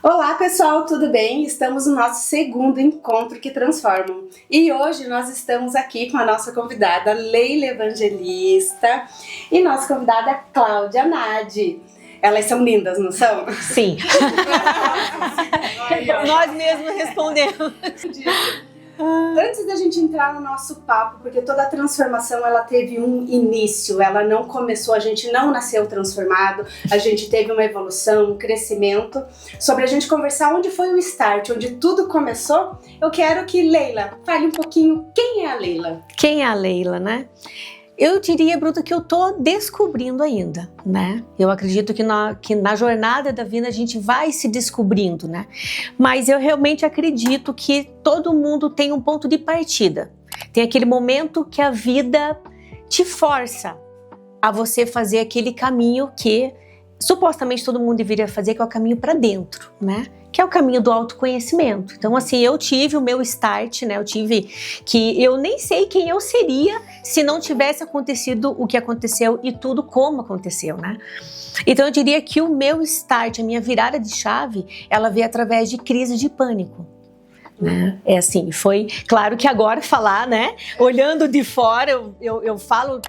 Olá pessoal, tudo bem? Estamos no nosso segundo Encontro que Transformam. E hoje nós estamos aqui com a nossa convidada Leila Evangelista e nossa convidada Cláudia Nadi. Elas são lindas, não são? Sim. Nós mesmos respondemos. Antes da gente entrar no nosso papo, porque toda a transformação ela teve um início, ela não começou, a gente não nasceu transformado, a gente teve uma evolução, um crescimento. Sobre a gente conversar onde foi o start, onde tudo começou, eu quero que Leila fale um pouquinho quem é a Leila. Quem é a Leila, né? Eu diria, Bruta, que eu tô descobrindo ainda, né? Eu acredito que na jornada da vida a gente vai se descobrindo, né? Mas eu realmente acredito que todo mundo tem um ponto de partida. Tem aquele momento que a vida te força a você fazer aquele caminho que supostamente todo mundo deveria fazer, que é o caminho para dentro, né? Que é o caminho do autoconhecimento. Então, assim, eu tive o meu start, né? Eu nem sei quem eu seria se não tivesse acontecido o que aconteceu e tudo como aconteceu, né? Então, eu diria que o meu start, a minha virada de chave, ela veio através de crise de pânico. Né? É assim, foi claro que agora falar, né? Olhando de fora, eu falo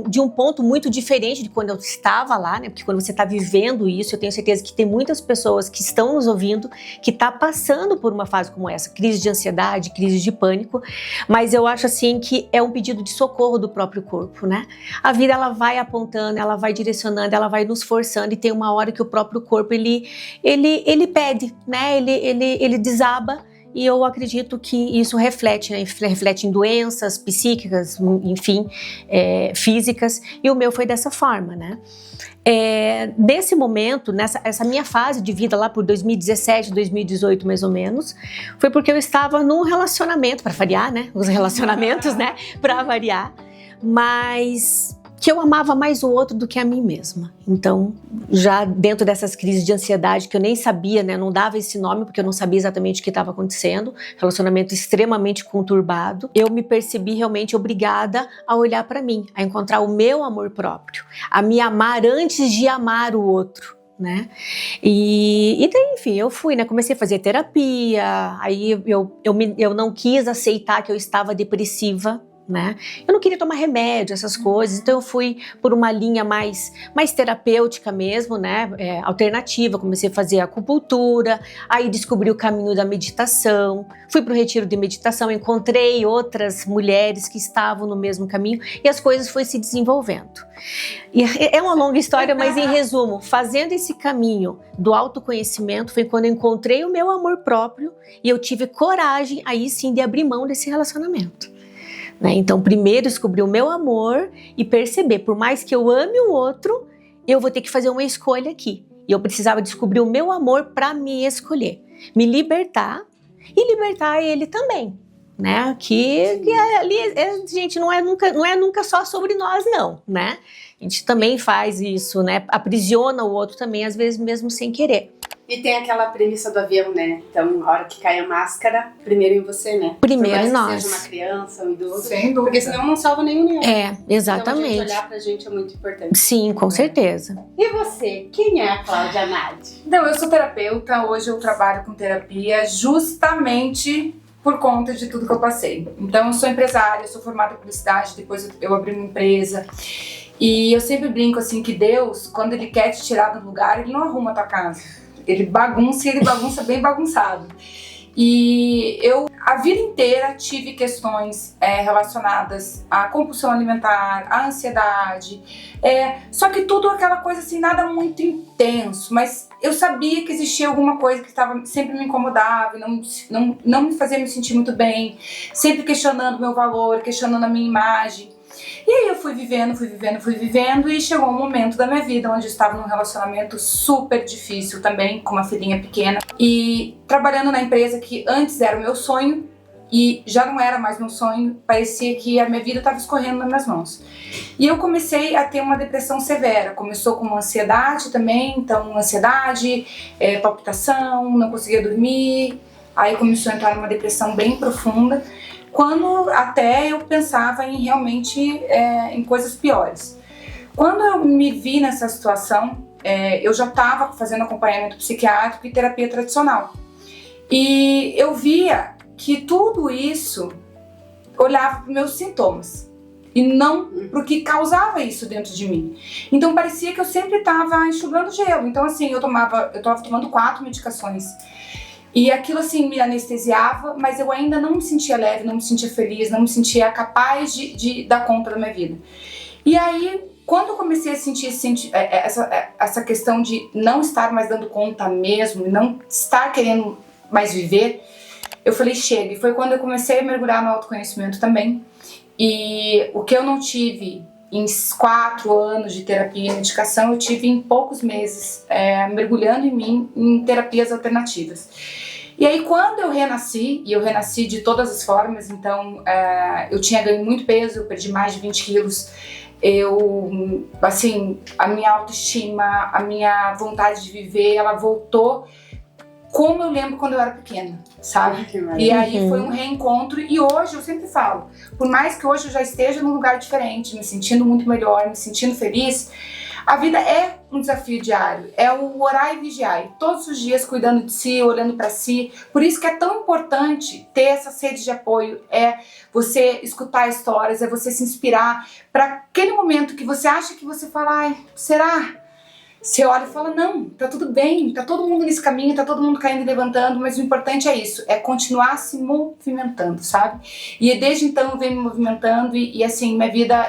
de um ponto muito diferente de quando eu estava lá, né? Porque quando você está vivendo isso, eu tenho certeza que tem muitas pessoas que estão nos ouvindo que está passando por uma fase como essa, crise de ansiedade, crise de pânico, mas eu acho assim que é um pedido de socorro do próprio corpo, né? A vida ela vai apontando, ela vai direcionando, ela vai nos forçando e tem uma hora que o próprio corpo ele pede, né? Ele desaba. E eu acredito que isso reflete, né? Reflete em doenças psíquicas, enfim, físicas, e o meu foi dessa forma, né? Nesse momento, essa minha fase de vida lá por 2017, 2018 mais ou menos, foi porque eu estava num relacionamento, para variar, né? Os relacionamentos, né? Para variar, mas que eu amava mais o outro do que a mim mesma. Então, já dentro dessas crises de ansiedade que eu nem sabia, né, não dava esse nome porque eu não sabia exatamente o que estava acontecendo, relacionamento extremamente conturbado, eu me percebi realmente obrigada a olhar para mim, a encontrar o meu amor próprio, a me amar antes de amar o outro. Né? E daí, enfim, eu fui, né? Comecei a fazer terapia, aí eu não quis aceitar que eu estava depressiva, né? Eu não queria tomar remédio, essas coisas, então eu fui por uma linha mais terapêutica mesmo, né? Alternativa, comecei a fazer acupuntura, aí descobri o caminho da meditação, fui para o retiro de meditação, encontrei outras mulheres que estavam no mesmo caminho e as coisas foram se desenvolvendo. E é uma longa história, mas em resumo, fazendo esse caminho do autoconhecimento foi quando eu encontrei o meu amor próprio e eu tive coragem aí sim de abrir mão desse relacionamento. Então, primeiro descobrir o meu amor e perceber, por mais que eu ame o outro, eu vou ter que fazer uma escolha aqui. E eu precisava descobrir o meu amor para me escolher, me libertar e libertar ele também, né? Que ali, gente, não é nunca só sobre nós, não, né? A gente também faz isso, né? Aprisiona o outro também, às vezes mesmo sem querer. E tem aquela premissa do avião, né? Então, a hora que cai a máscara, primeiro em você, né? Primeiro em nós. Que seja uma criança, um idoso. Sem dúvida. Porque senão não salva nenhum nem outro. Exatamente. Então, a gente olhar pra gente é muito importante. Sim, com certeza. E você? Quem é a Cláudia Nadi? Então, eu sou terapeuta, hoje eu trabalho com terapia justamente por conta de tudo que eu passei. Então, eu sou empresária, eu sou formada em publicidade, depois eu abri uma empresa. E eu sempre brinco assim que Deus, quando Ele quer te tirar do lugar, Ele não arruma a tua casa. Ele bagunça bem bagunçado. E eu, a vida inteira, tive questões relacionadas à compulsão alimentar, à ansiedade. Só que tudo aquela coisa assim, nada muito intenso. Mas eu sabia que existia alguma coisa que sempre me incomodava, não me fazia me sentir muito bem. Sempre questionando meu valor, questionando a minha imagem. E aí eu fui vivendo e chegou um momento da minha vida onde eu estava num relacionamento super difícil também, com uma filhinha pequena e trabalhando na empresa que antes era o meu sonho e já não era mais meu sonho, parecia que a minha vida estava escorrendo nas minhas mãos. E eu comecei a ter uma depressão severa, começou com uma ansiedade também, então ansiedade, palpitação, não conseguia dormir, aí começou a entrar numa depressão bem profunda, quando até eu pensava em realmente em coisas piores. Quando eu me vi nessa situação, eu já estava fazendo acompanhamento psiquiátrico e terapia tradicional. E eu via que tudo isso olhava para os meus sintomas e não para o que causava isso dentro de mim. Então parecia que eu sempre estava enxugando gelo. Então assim, eu estava tomando 4 medicações. E aquilo assim me anestesiava, mas eu ainda não me sentia leve, não me sentia feliz, não me sentia capaz de dar conta da minha vida. E aí, quando eu comecei a sentir essa questão de não estar mais dando conta mesmo, não estar querendo mais viver, eu falei, chega. E foi quando eu comecei a mergulhar no autoconhecimento também. E o que eu não tive em 4 anos de terapia e medicação, eu tive em poucos meses, mergulhando em mim em terapias alternativas. E aí quando eu renasci, e eu renasci de todas as formas, então eu tinha ganho muito peso, eu perdi mais de 20 quilos, a minha autoestima, a minha vontade de viver, ela voltou como eu lembro quando eu era pequena, sabe? E aí foi um reencontro, e hoje eu sempre falo, por mais que hoje eu já esteja num lugar diferente, me sentindo muito melhor, me sentindo feliz, a vida é um desafio diário, é o orar e vigiar, todos os dias cuidando de si, olhando para si. Por isso que é tão importante ter essa sede de apoio, é você escutar histórias, é você se inspirar para aquele momento que você acha que você fala, ai, será? Você olha e fala, não, tá tudo bem, tá todo mundo nesse caminho, tá todo mundo caindo e levantando, mas o importante é isso, é continuar se movimentando, sabe? E desde então eu venho me movimentando e assim, minha vida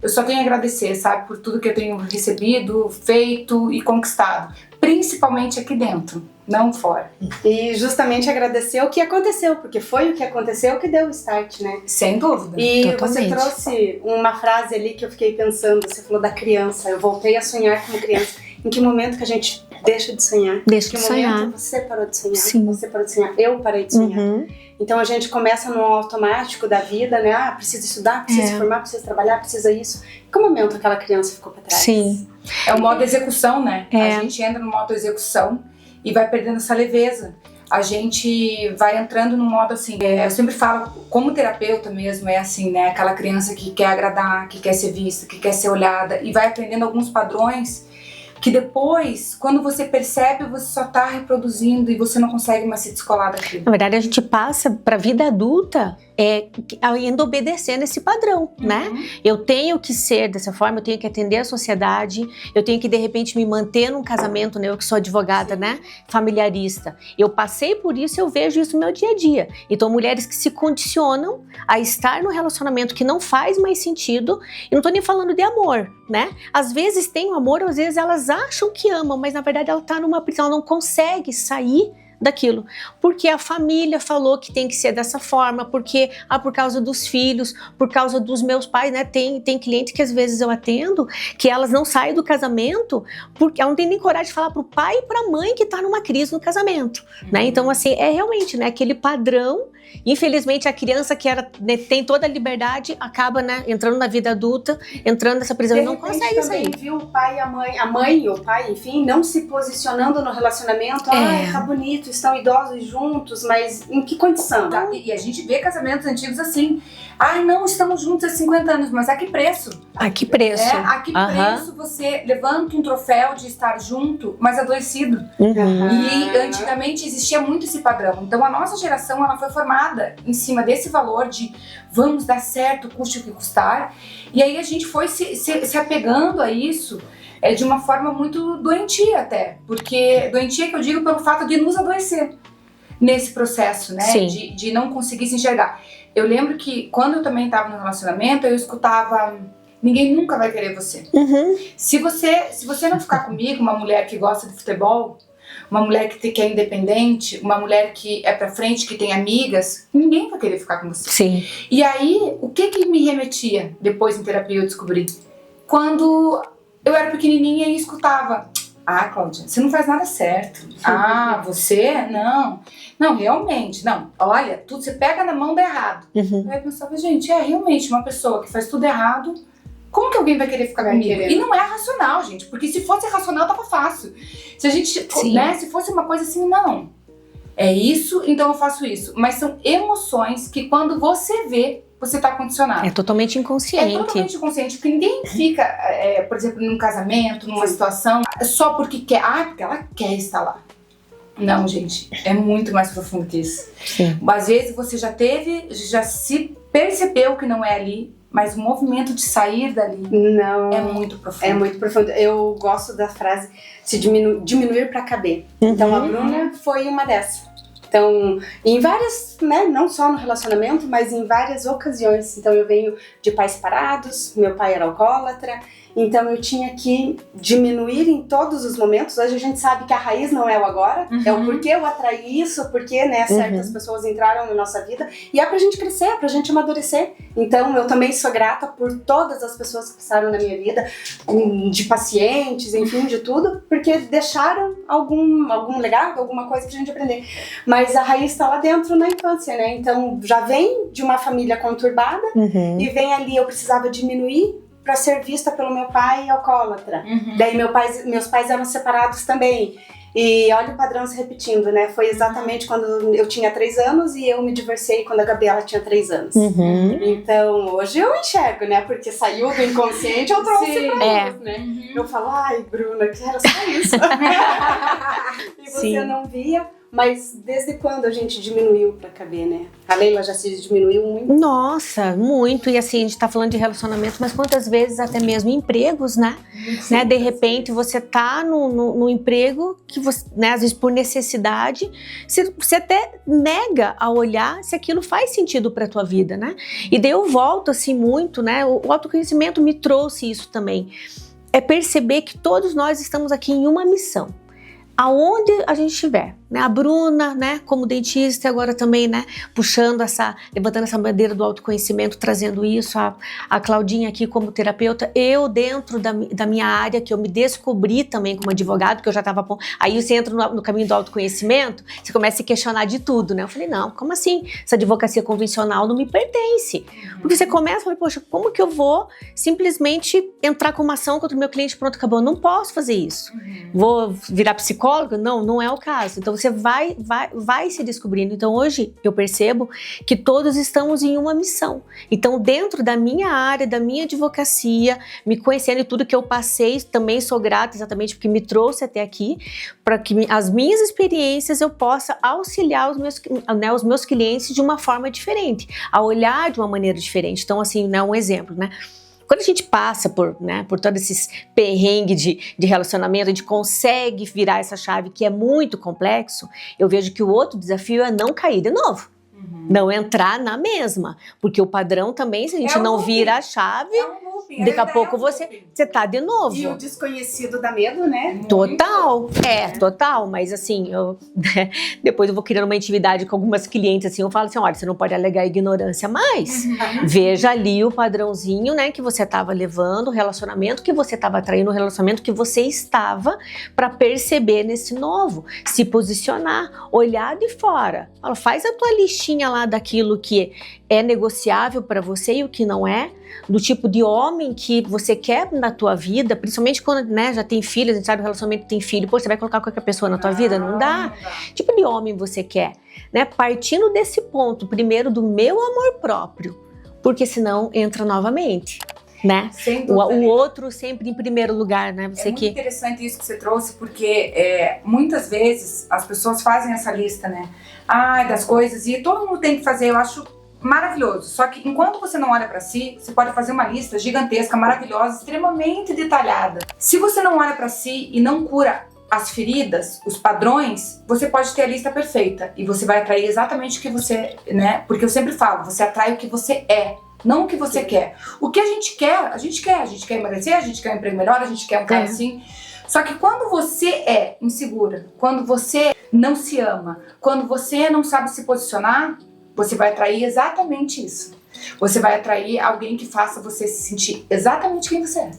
eu só tenho a agradecer, sabe, por tudo que eu tenho recebido, feito e conquistado, principalmente aqui dentro, não fora. E justamente agradecer o que aconteceu, porque foi o que aconteceu que deu o start, né? Sem dúvida. E Totalmente. você trouxe uma frase ali que eu fiquei pensando, você falou da criança, eu voltei a sonhar como criança. Em que momento que a gente deixa de sonhar? Deixa em que de sonhar. momento você parou de sonhar? Sim. Você parou de sonhar, eu parei de sonhar. Uhum. Então a gente começa no automático da vida, né? Ah, precisa estudar, precisa se formar, precisa trabalhar, precisa isso. Em que momento aquela criança ficou pra trás? Sim. É o modo execução, né? A gente entra no modo execução e vai perdendo essa leveza. A gente vai entrando num modo assim, eu sempre falo, como terapeuta mesmo, é assim, né? Aquela criança que quer agradar, que quer ser vista, que quer ser olhada e vai aprendendo alguns padrões que depois, quando você percebe, você só tá reproduzindo e você não consegue mais se descolar daquilo. Na verdade, a gente passa pra vida adulta ainda obedecendo esse padrão, né? Eu tenho que ser dessa forma, eu tenho que atender a sociedade, eu tenho que, de repente, me manter num casamento, né? Eu que sou advogada, né? Familiarista. Eu passei por isso, eu vejo isso no meu dia a dia. Então, mulheres que se condicionam a estar num relacionamento que não faz mais sentido, e não tô nem falando de amor, né? Às vezes tem um amor, às vezes elas acham que amam, mas na verdade ela tá numa prisão, ela não consegue sair daquilo, porque a família falou que tem que ser dessa forma, porque por causa dos filhos, por causa dos meus pais, né? Tem cliente que às vezes eu atendo, que elas não saem do casamento, porque ela não tem nem coragem de falar pro pai e pra mãe que tá numa crise no casamento, né? Então assim, é realmente, né, aquele padrão. Infelizmente a criança que tem toda a liberdade acaba, né, entrando na vida adulta, entrando nessa prisão e não consegue sair. Viu o pai e a mãe ou o pai, enfim, não se posicionando no relacionamento. Ai, tá bonito, estão idosos juntos, mas em que condição? E a gente vê casamentos antigos assim, ai não, estamos juntos há 50 anos, mas a que preço? A que preço? A que preço você levanta um troféu de estar junto, mas adoecido? E antigamente existia muito esse padrão, então a nossa geração ela foi formada em cima desse valor de vamos dar certo, custe o que custar, e aí a gente foi se apegando a isso de uma forma muito doentia até, porque doentia que eu digo pelo fato de nos adoecer nesse processo, né, de não conseguir se enxergar. Eu lembro que quando eu também estava no relacionamento, eu escutava, ninguém nunca vai querer você. Se você não ficar comigo, uma mulher que gosta de futebol, uma mulher que é independente, uma mulher que é pra frente, que tem amigas, ninguém vai querer ficar com você. Sim. E aí, o que me remetia depois em terapia eu descobri? Quando eu era pequenininha e escutava, ah, Cláudia, você não faz nada certo. Ah, você? Não. Não, realmente, não. Olha, tudo você pega na mão dá errado. Aí eu pensava, gente, realmente uma pessoa que faz tudo errado, como que alguém vai querer ficar comigo? E não é racional, gente, porque se fosse racional tava fácil. Se a gente, né, se fosse uma coisa assim, não. É isso, então eu faço isso. Mas são emoções que quando você vê, você tá condicionado. É totalmente inconsciente. É totalmente inconsciente, porque ninguém fica, por exemplo, num casamento, numa situação, só porque quer. Porque ela quer estar lá. Não, gente, é muito mais profundo que isso. Sim. Às vezes você já se percebeu que não é ali, mas o movimento de sair dali é muito profundo. É muito profundo. Eu gosto da frase se diminuir para caber. Então a Bruna foi uma dessas. Então, em várias, né, não só no relacionamento, mas em várias ocasiões. Então eu venho de pais separados, meu pai era alcoólatra, então eu tinha que diminuir em todos os momentos. Hoje a gente sabe que a raiz não é o agora, é o porquê eu atraí isso, porque, né, certas pessoas entraram na nossa vida, e é pra gente crescer, pra gente amadurecer. Então eu também sou grata por todas as pessoas que passaram na minha vida, de pacientes, enfim, de tudo, porque deixaram algum legado, alguma coisa pra gente aprender. Mas a raiz tá lá dentro na infância, né? Então já vem de uma família conturbada e vem ali, eu precisava diminuir para ser vista pelo meu pai alcoólatra. Daí meus pais eram separados também. E olha o padrão se repetindo, né? Foi exatamente quando eu tinha 3 anos e eu me divorciei quando a Gabriela tinha 3 anos. Então, hoje eu enxergo, né? Porque saiu do inconsciente, eu trouxe pra eles, né? Eu falo, ai, Bruna, que era só isso. E você não via. Mas desde quando a gente diminuiu pra caber, né? A Leila já se diminuiu muito. Nossa, muito. E assim, a gente tá falando de relacionamento, mas quantas vezes até mesmo empregos, né? Sim, de repente você tá no emprego que você, né, às vezes por necessidade, você até nega a olhar se aquilo faz sentido pra tua vida, né? E daí eu volto assim muito, né? O autoconhecimento me trouxe isso também. É perceber que todos nós estamos aqui em uma missão. Aonde a gente estiver, né? A Bruna, né, como dentista, agora também, né, levantando essa bandeira do autoconhecimento, trazendo isso, a Claudinha aqui como terapeuta, eu dentro da minha área, que eu me descobri também como advogado, que eu já estava... Aí você entra no caminho do autoconhecimento, você começa a se questionar de tudo, né? Eu falei, não, como assim? Essa advocacia convencional não me pertence. Porque você começa a falar, poxa, como que eu vou simplesmente entrar com uma ação contra o meu cliente, pronto, acabou? Eu não posso fazer isso. Vou virar psicóloga? Não é o caso. Então você vai se descobrindo. Então hoje eu percebo que todos estamos em uma missão. Então dentro da minha área, da minha advocacia, me conhecendo e tudo que eu passei, também sou grata exatamente porque me trouxe até aqui, para que as minhas experiências eu possa auxiliar os meus clientes de uma forma diferente, a olhar de uma maneira diferente. Então assim, né, um exemplo, né? Quando a gente passa por todos esses perrengues de relacionamento, a gente consegue virar essa chave que é muito complexo, eu vejo que o outro desafio é não cair de novo. Não entrar na mesma. Porque o padrão também, se a gente não vira a chave, daqui a pouco você tá de novo. E o desconhecido dá medo, né? Total, total. Mas assim, depois eu vou criando uma intimidade com algumas clientes, assim, eu falo assim, olha, você não pode alegar ignorância mais. Veja ali o padrãozinho, né, que você tava levando, o relacionamento que você tava atraindo, o relacionamento que você estava para perceber nesse novo. Se posicionar, olhar de fora. Fala, faz a tua listinha lá daquilo que é negociável para você e o que não é, do tipo de homem que você quer na tua vida, principalmente quando, né, já tem filho, a gente sabe o relacionamento tem filho, pô, você vai colocar qualquer pessoa na tua vida? Não dá. Tipo de homem você quer, né? Partindo desse ponto, primeiro do meu amor próprio, porque senão entra novamente. Né? O outro sempre em primeiro lugar, né? É muito interessante isso que você trouxe, porque muitas vezes as pessoas fazem essa lista, né? Das coisas, e todo mundo tem que fazer, eu acho maravilhoso. Só que enquanto você não olha pra si, você pode fazer uma lista gigantesca, maravilhosa, extremamente detalhada. Se você não olha pra si e não cura as feridas, os padrões, você pode ter a lista perfeita e você vai atrair exatamente o que você, né? Porque eu sempre falo, você atrai o que você é. Não o que você quer. O que a gente quer. A gente quer emagrecer, a gente quer um emprego melhor, a gente quer um cara assim. Só que quando você é insegura, quando você não se ama, quando você não sabe se posicionar, você vai atrair exatamente isso. Você vai atrair alguém que faça você se sentir exatamente quem você é.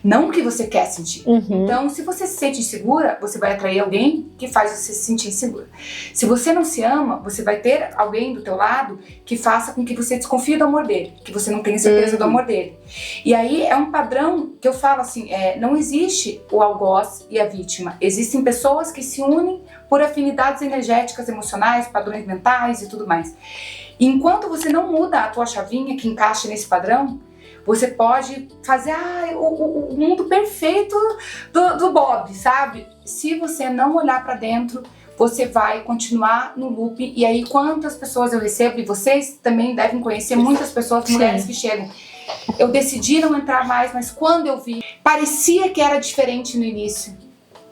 Não o que você quer sentir. Então, se você se sente insegura, você vai atrair alguém que faz você se sentir insegura. Se você não se ama, você vai ter alguém do teu lado que faça com que você desconfie do amor dele, que você não tenha certeza do amor dele. E aí é um padrão que eu falo assim, não existe o algoz e a vítima. Existem pessoas que se unem por afinidades energéticas, emocionais, padrões mentais e tudo mais. Enquanto você não muda a tua chavinha que encaixa nesse padrão, você pode fazer o mundo perfeito do Bob, sabe? Se você não olhar pra dentro, você vai continuar no loop. E aí, quantas pessoas eu recebo, e vocês também devem conhecer muitas pessoas, mulheres que chegam. Eu decidi não entrar mais, mas quando eu vi, parecia que era diferente no início.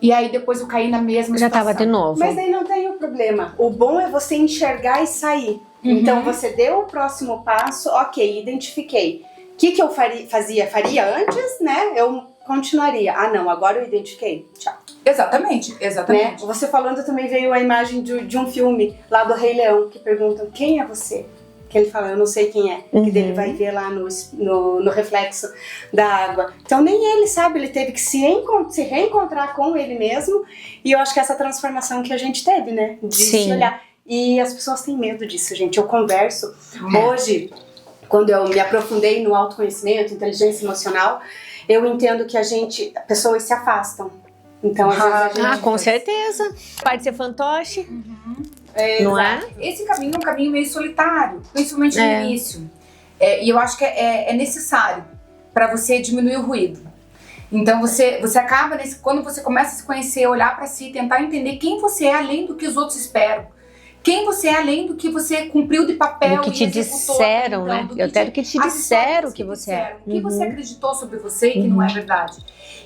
E aí depois eu caí na mesma Já situação. tava de novo. Mas aí não tem o problema. O bom é você enxergar e sair. Então você deu o próximo passo, ok, identifiquei. O que eu faria antes, né? Eu continuaria. Ah, não, agora eu identifiquei. Tchau. Exatamente. Né? Você falando também veio a imagem de um filme lá do Rei Leão, que perguntam, quem é você? Que ele fala, eu não sei quem é. Que ele vai ver lá no reflexo da água. Então nem ele sabe, ele teve que se reencontrar com ele mesmo. E eu acho que essa transformação que a gente teve, né? De se olhar. E as pessoas têm medo disso, gente. Eu converso hoje, quando eu me aprofundei no autoconhecimento, inteligência emocional, eu entendo que pessoas se afastam. Então, às vezes a gente... com certeza. Pode ser fantoche. Não é? Esse caminho é um caminho meio solitário, principalmente no início. E eu acho que é necessário para você diminuir o ruído. Então você acaba, quando você começa a se conhecer, olhar para si, tentar entender quem você é além do que os outros esperam. Quem você é além do que você cumpriu de papel. Do que te disseram, né? Eu até do que te disseram que você é. O que você acreditou sobre você e que não é verdade.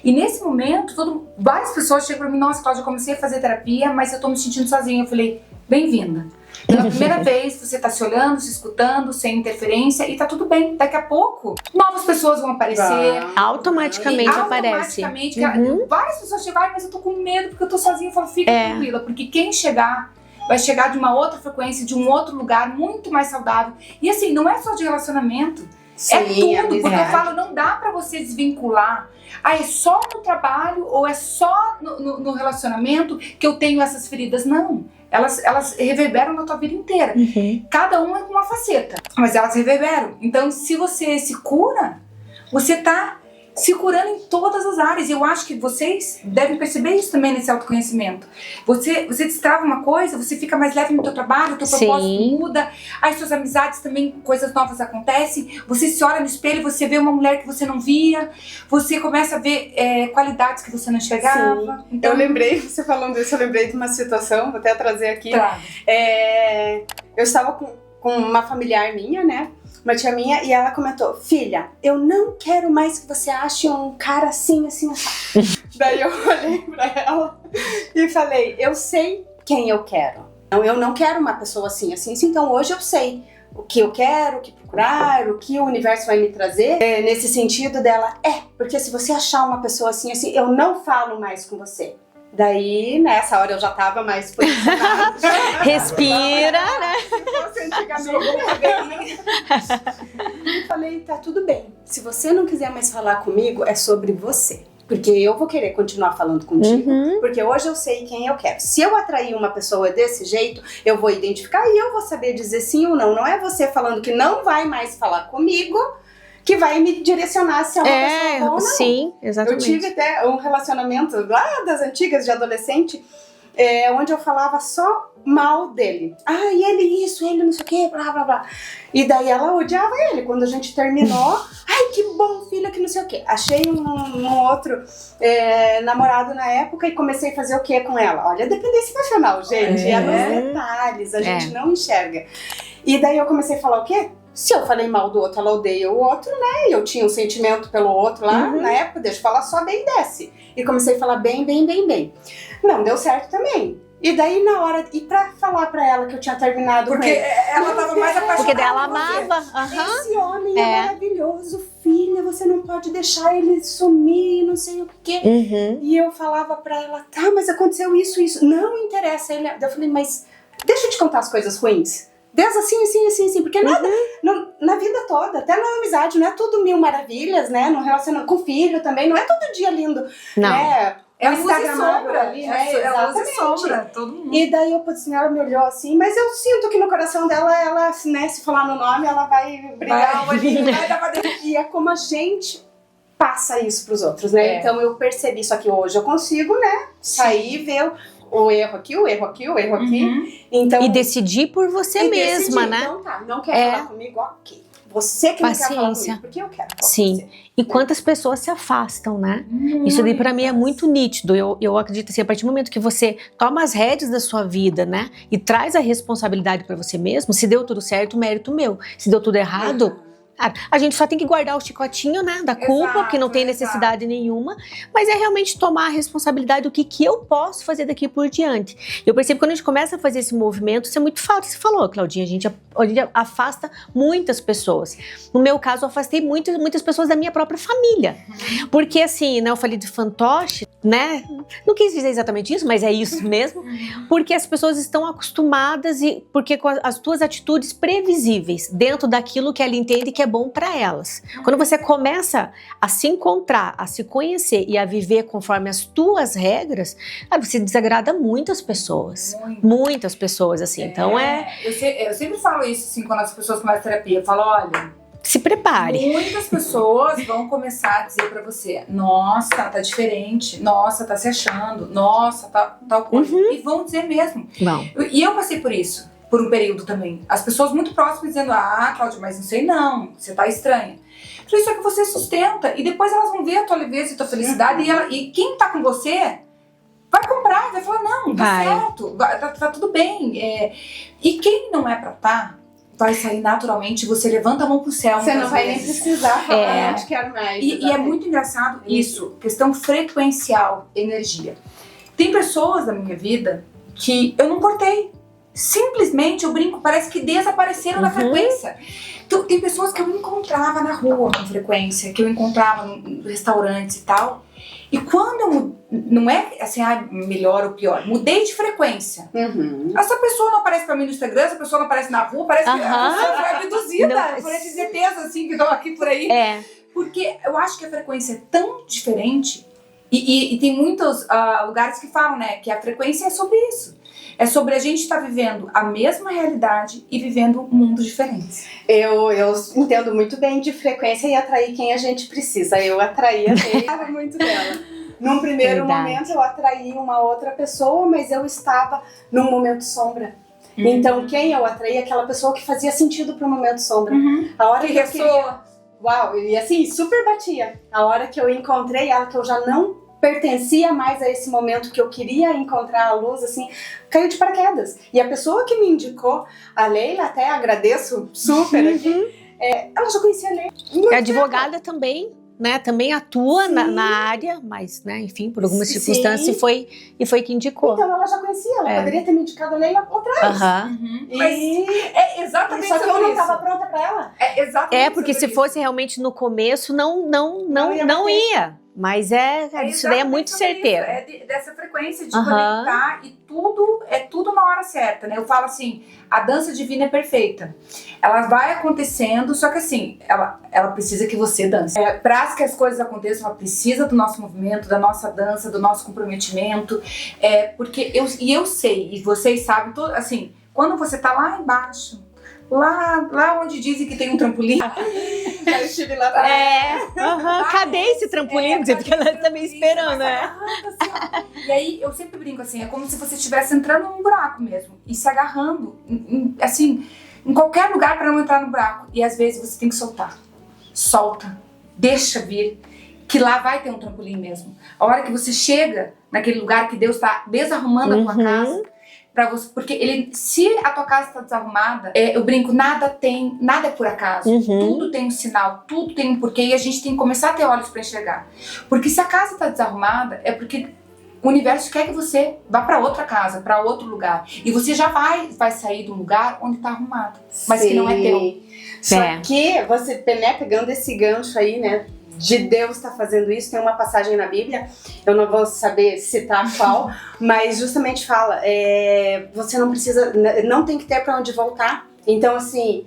E nesse momento, várias pessoas chegam pra mim, nossa, Cláudia, eu comecei a fazer terapia, mas eu tô me sentindo sozinha. Eu falei, bem-vinda. Pela primeira vez, você tá se olhando, se escutando, sem interferência, e tá tudo bem. Daqui a pouco, novas pessoas vão aparecer. Automaticamente aparece. Várias pessoas chegam, mas eu tô com medo porque eu tô sozinha. Eu falo, fica tranquila, porque quem chegar vai chegar de uma outra frequência, de um outro lugar muito mais saudável. E assim, não é só de relacionamento. Sim, é tudo, porque eu falo, não dá pra você desvincular. É só no trabalho ou é só no relacionamento que eu tenho essas feridas. Não, elas reverberam na tua vida inteira. Cada uma é com uma faceta, mas elas reverberam. Então, se você se cura, você tá se curando em todas as áreas. E eu acho que vocês devem perceber isso também nesse autoconhecimento. Você destrava uma coisa, você fica mais leve no teu trabalho, o teu propósito muda, as suas amizades também, coisas novas acontecem, você se olha no espelho, você vê uma mulher que você não via, você começa a ver qualidades que você não enxergava. Então, eu lembrei, você falando isso, eu lembrei de uma situação, vou até trazer aqui. Eu estava com uma familiar minha, né? Uma tia minha, e ela comentou, filha, eu não quero mais que você ache um cara assim, assim, assim. Daí eu olhei pra ela e falei, eu sei quem eu quero. Eu não quero uma pessoa assim, assim, assim. Então hoje eu sei o que eu quero, o que procurar, o que o universo vai me trazer. Nesse sentido dela, porque se você achar uma pessoa assim, assim, eu não falo mais com você. Daí, nessa hora eu já tava mais posicionada. Respira, né? Se fosse antigamente, eu falei, tá tudo bem. Se você não quiser mais falar comigo, é sobre você. Porque eu vou querer continuar falando contigo. Porque hoje eu sei quem eu quero. Se eu atrair uma pessoa desse jeito, eu vou identificar e eu vou saber dizer sim ou não. Não é você falando que não vai mais falar comigo que vai me direcionar se é uma pessoa boa ou não. Sim, exatamente. Eu tive até um relacionamento lá das antigas, de adolescente, onde eu falava só mal dele. E ele isso, ele não sei o que, blá, blá, blá. E daí ela odiava ele. Quando a gente terminou, ai, que bom, filha, que não sei o que. Achei um outro namorado na época e comecei a fazer o que com ela? Olha a dependência emocional, gente. É nos detalhes, a gente não enxerga. E daí eu comecei a falar o quê? Se eu falei mal do outro, ela odeia o outro, né? Eu tinha um sentimento pelo outro lá, na época, deixa eu falar só bem e desce. E comecei a falar bem, bem, bem, bem. Não, deu certo também. E daí, na hora, e pra falar pra ela que eu tinha terminado porque com ele. Ela tava mais apaixonada. Porque dela amava. Esse homem é maravilhoso, filha, você não pode deixar ele sumir, não sei o quê. E eu falava pra ela, tá, mas aconteceu isso, isso. Não interessa. Eu falei, mas deixa eu te contar as coisas ruins. Deus assim, assim, assim, assim, porque nada, na vida toda, até na amizade, não é tudo mil maravilhas, né? No relacionamento com o filho também, não é todo dia lindo, né? É luz e sombra ali, né? É luz e sombra, todo mundo. E daí a senhora me olhou assim, mas eu sinto que no coração dela, ela, né, se falar no nome, ela vai brigar. E é como a gente passa isso pros outros, né? Então eu percebi, só que hoje eu consigo, né, sair e ver o erro aqui, o erro aqui, o erro aqui. Então, E decidir por você mesma, decidir. né? Então tá, não quer falar comigo, ok. Você que não quer falar Paciência. comigo, porque eu quero falar Sim. com você. E quantas pessoas se afastam, né? Isso daí pra mim é muito nítido. Eu acredito assim, a partir do momento que você toma as rédeas da sua vida, né? E traz a responsabilidade pra você mesmo, se deu tudo certo, mérito meu. Se deu tudo errado, a gente só tem que guardar o chicotinho, né? Da culpa, Exato, que não tem necessidade nenhuma. Mas é realmente tomar a responsabilidade do que eu posso fazer daqui por diante. Eu percebo que quando a gente começa a fazer esse movimento, isso é muito fácil. Você falou, Claudinha, a gente afasta muitas pessoas. No meu caso, eu afastei muitas pessoas da minha própria família. Porque assim, né? Eu falei de fantoche, né? Não quis dizer exatamente isso, mas é isso mesmo. Porque as pessoas estão acostumadas e porque com as tuas atitudes previsíveis dentro daquilo que ela entende que é bom para elas. Quando você começa a se encontrar, a se conhecer e a viver conforme as tuas regras, você desagrada muitas pessoas. Muitas pessoas, assim. Então Eu sempre falo isso, assim, quando as pessoas começam a terapia. Eu falo, olha, se prepare. Muitas pessoas vão começar a dizer pra você, nossa, tá diferente, nossa, tá se achando, nossa, tá tal coisa. E vão dizer mesmo. Não. E eu passei por isso, por um período também. As pessoas muito próximas dizendo, Cláudia, mas não sei não, você tá estranha. Eu falei, isso é que você sustenta. E depois elas vão ver a tua leveza e a tua felicidade. E quem tá com você vai comprar, vai falar, não, tá certo, tá tudo bem. E quem não é pra tá, vai sair naturalmente, você levanta a mão pro céu. Você não vai nem precisar falar, não te quero mais. E é muito engraçado isso, questão frequencial, energia. Tem pessoas da minha vida que eu não cortei. Simplesmente, eu brinco, parece que desapareceram da frequência. Então, tem pessoas que eu encontrava na rua com frequência, que eu encontrava em restaurantes e tal. E quando eu, não é assim, melhor ou pior, mudei de frequência. Essa pessoa não aparece pra mim no Instagram, essa pessoa não aparece na rua, parece que a pessoa foi abduzida por esses ETs assim que estão aqui por aí. Porque eu acho que a frequência é tão diferente e tem muitos lugares que falam, né, que a frequência é sobre isso. É sobre a gente estar vivendo a mesma realidade e vivendo mundos diferentes. Eu entendo muito bem de frequência e atrair quem a gente precisa. Eu atraía muito dela. Num primeiro momento eu atraí uma outra pessoa, mas eu estava num momento sombra. Então quem eu atraí? Aquela pessoa que fazia sentido pro momento sombra. A hora que eu queria... Uau, e assim, super batia. A hora que eu encontrei ela, que eu já não pertencia mais a esse momento que eu queria encontrar a luz, assim, caiu de paraquedas. E a pessoa que me indicou, a Leila, até agradeço super aqui, ela já conhecia a Leila. É advogada também, né? Também atua na área, mas, né, enfim, por algumas circunstâncias foi que indicou. Então ela já conhecia, ela poderia ter me indicado a Leila atrás. Mas é exatamente só que eu não estava pronta pra ela. É exatamente. Porque se fosse realmente no começo, não ia. Mas isso daí é muito certeiro. Dessa frequência de conectar e tudo na hora certa, né? Eu falo assim, a dança divina é perfeita. Ela vai acontecendo, só que assim, ela precisa que você dance. Para que as coisas aconteçam, ela precisa do nosso movimento, da nossa dança, do nosso comprometimento. Porque eu sei, e vocês sabem, assim, quando você tá lá embaixo, lá onde dizem que tem um trampolim. Eu estive lá atrás. Cadê esse trampolim? Porque ela tá me esperando, E aí eu sempre brinco assim, é como se você estivesse entrando num buraco mesmo e se agarrando assim, em qualquer lugar para não entrar no buraco. E às vezes você tem que soltar. Solta, deixa vir, que lá vai ter um trampolim mesmo. A hora que você chega naquele lugar que Deus está desarrumando a tua casa, pra você, porque se a tua casa está desarrumada, eu brinco, nada é por acaso. Tudo tem um sinal, tudo tem um porquê e a gente tem que começar a ter olhos para enxergar. Porque se a casa está desarrumada, é porque o universo quer que você vá para outra casa, para outro lugar. E você já vai sair do lugar onde está arrumado, mas que não é teu. Só que você, né, pegando esse gancho aí, né, de Deus estar fazendo isso, tem uma passagem na Bíblia, eu não vou saber citar qual, mas justamente fala, você não precisa, não tem que ter para onde voltar. Então assim,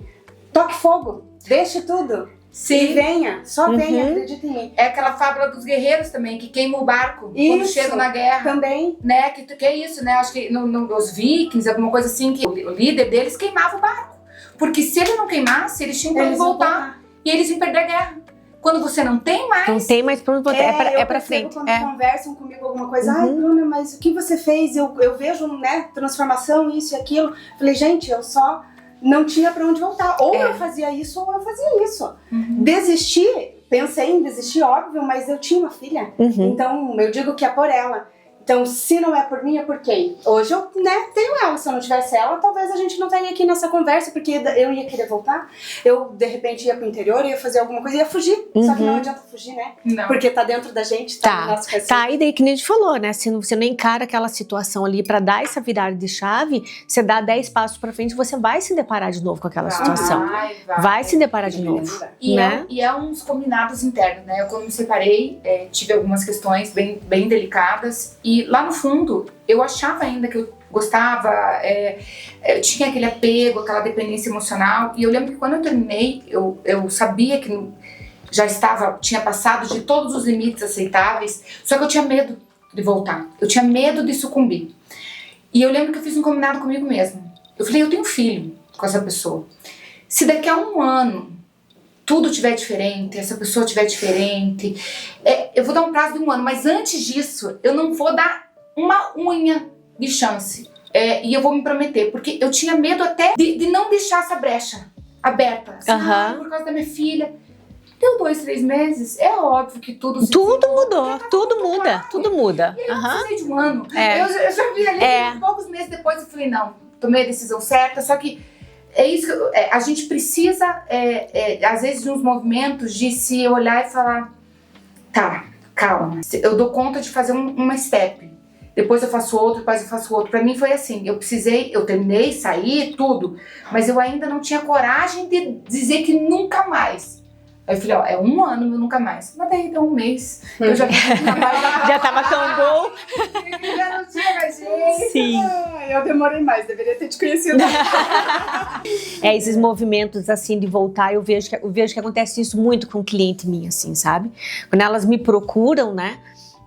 toque fogo, deixe tudo. E venha, só venha, acredita em mim. É aquela fábula dos guerreiros também, que queimam o barco quando chegam na guerra. Também. Né? Que é isso, né? Acho que os vikings, alguma coisa assim, que o líder deles queimava o barco. Porque se ele não queimasse, eles tinham que voltar. E eles iam perder a guerra. quando você não tem mais. Não tem mais pra onde voltar, é pra frente. Quando conversam comigo alguma coisa, ai, Bruna, mas o que você fez? Eu vejo, né, transformação, isso e aquilo. Falei, gente, eu só não tinha pra onde voltar. Ou eu fazia isso, ou eu fazia isso. Desistir, pensei em desistir, óbvio, mas eu tinha uma filha. Então, eu digo que é por ela. Então, se não é por mim, é por quem? Hoje eu, né, tenho ela. Se eu não tivesse ela, talvez a gente não estaria aqui nessa conversa, porque eu ia querer voltar. Eu, de repente, ia pro interior, ia fazer alguma coisa, ia fugir. Só que não adianta fugir, né? Não. Porque tá dentro da gente, tá no nosso coração. Tá, e daí que nem a gente falou, né? Se você não encara aquela situação ali pra dar essa virada de chave, você dá 10 passos pra frente, você vai se deparar de novo com aquela situação. Vai se deparar de novo. E, né? é uns combinados internos, né? Eu, quando me separei, tive algumas questões bem delicadas. E lá no fundo, eu achava ainda que eu gostava, eu tinha aquele apego, aquela dependência emocional. E eu lembro que quando eu terminei, eu sabia que tinha passado de todos os limites aceitáveis, só que eu tinha medo de voltar. Eu tinha medo de sucumbir. E eu lembro que eu fiz um combinado comigo mesma. Eu falei, eu tenho um filho com essa pessoa. Se daqui a 1 ano tudo tiver diferente, essa pessoa tiver diferente, eu vou dar um prazo de 1 ano, mas antes disso, eu não vou dar uma unha de chance. E eu vou me prometer, porque eu tinha medo até de não deixar essa brecha aberta. Assim, por causa da minha filha. Deu 2, 3 meses, é óbvio que tudo mudou, tudo muda. E aí eu precisei de 1 ano. Eu já vi ali, poucos meses depois eu falei, não, tomei a decisão certa, só que é isso que a gente precisa, às vezes, de uns movimentos de se olhar e falar, tá, calma, eu dou conta de fazer uma step, depois eu faço outro, depois eu faço outro. Pra mim foi assim, eu terminei, saí, tudo, mas eu ainda não tinha coragem de dizer que nunca mais. Aí eu falei, ó, é 1 ano, meu nunca mais. Mas daí deu 1 mês, eu já nunca mais. Já tava tão bom. Já não tinha mais jeito. Sim. Eu demorei mais, deveria ter te conhecido. Esses movimentos, assim, de voltar, eu vejo que acontece isso muito com cliente minha, assim, sabe? Quando elas me procuram, né?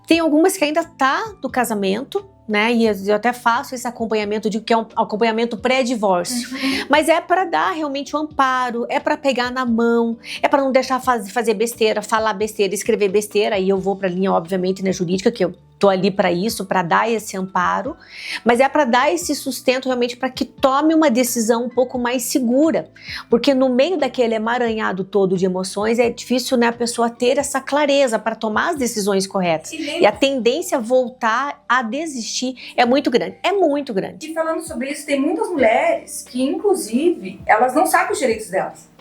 Tem algumas que ainda tá do casamento, né? E eu até faço esse acompanhamento, digo que é um acompanhamento pré-divórcio. Mas é para dar realmente o amparo, é para pegar na mão, é para não deixar fazer besteira, falar besteira, escrever besteira. Aí eu vou para a linha, obviamente, né, jurídica, que eu tô ali para isso, para dar esse amparo, mas é para dar esse sustento realmente para que tome uma decisão um pouco mais segura, porque no meio daquele emaranhado todo de emoções é difícil, né, a pessoa ter essa clareza para tomar as decisões corretas. E a tendência a voltar a desistir é muito grande, E falando sobre isso, tem muitas mulheres que, inclusive, elas não sabem os direitos delas.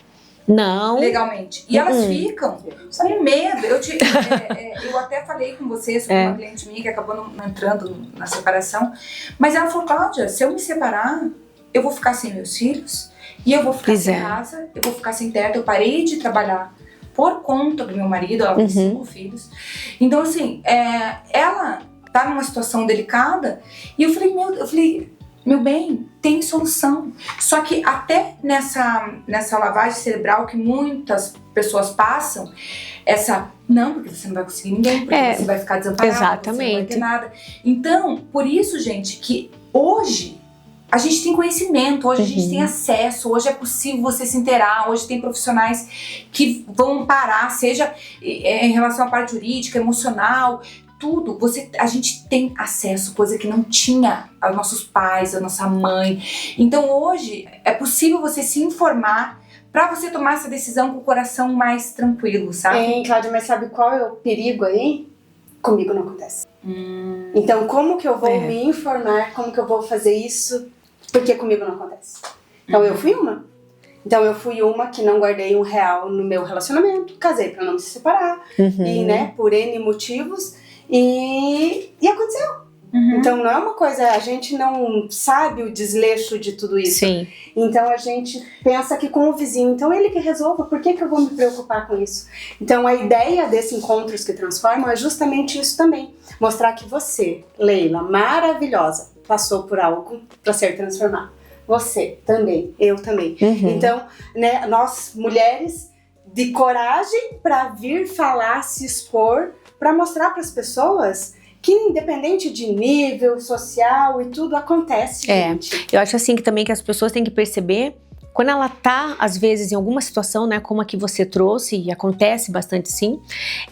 Não. Legalmente. E elas ficam com medo. Eu até falei com você sobre uma cliente minha que acabou não entrando na separação. Mas ela falou, Cláudia, se eu me separar, eu vou ficar sem meus filhos. E eu vou ficar sem casa, eu vou ficar sem teto. Eu parei de trabalhar por conta do meu marido. Ela tem 5 filhos. Então, assim, ela tá numa situação delicada. E eu falei, meu bem, tem solução. Só que até nessa lavagem cerebral que muitas pessoas passam, não, porque você não vai conseguir ninguém, porque você vai ficar desamparado, exatamente. você não vai ter nada. Então, por isso, gente, que hoje a gente tem conhecimento, hoje a gente tem acesso, hoje é possível você se inteirar, hoje tem profissionais que vão amparar, seja em relação à parte jurídica, emocional, tudo, a gente tem acesso, coisa que não tinha aos nossos pais, a nossa mãe. Então hoje é possível você se informar pra você tomar essa decisão com o coração mais tranquilo, sabe? Cláudia, mas sabe qual é o perigo aí? Comigo não acontece. Então como que eu vou me informar, como que eu vou fazer isso, porque comigo não acontece? Então eu fui uma que não guardei R$1 no meu relacionamento, casei pra não me separar, e né, por N motivos. E aconteceu. Então não é uma coisa, a gente não sabe o desleixo de tudo isso. Sim. Então a gente pensa que com o vizinho, então ele que resolva, por que eu vou me preocupar com isso? Então a ideia desse Encontros que Transformam é justamente isso também. Mostrar que você, Leila, maravilhosa, passou por algo para ser transformado. Você também, eu também. Então, né, nós mulheres de coragem para vir falar, se expor, para mostrar para as pessoas que independente de nível social e tudo acontece, gente. Eu acho assim que também que as pessoas têm que perceber quando ela tá, às vezes, em alguma situação, né, como a que você trouxe, e acontece bastante sim,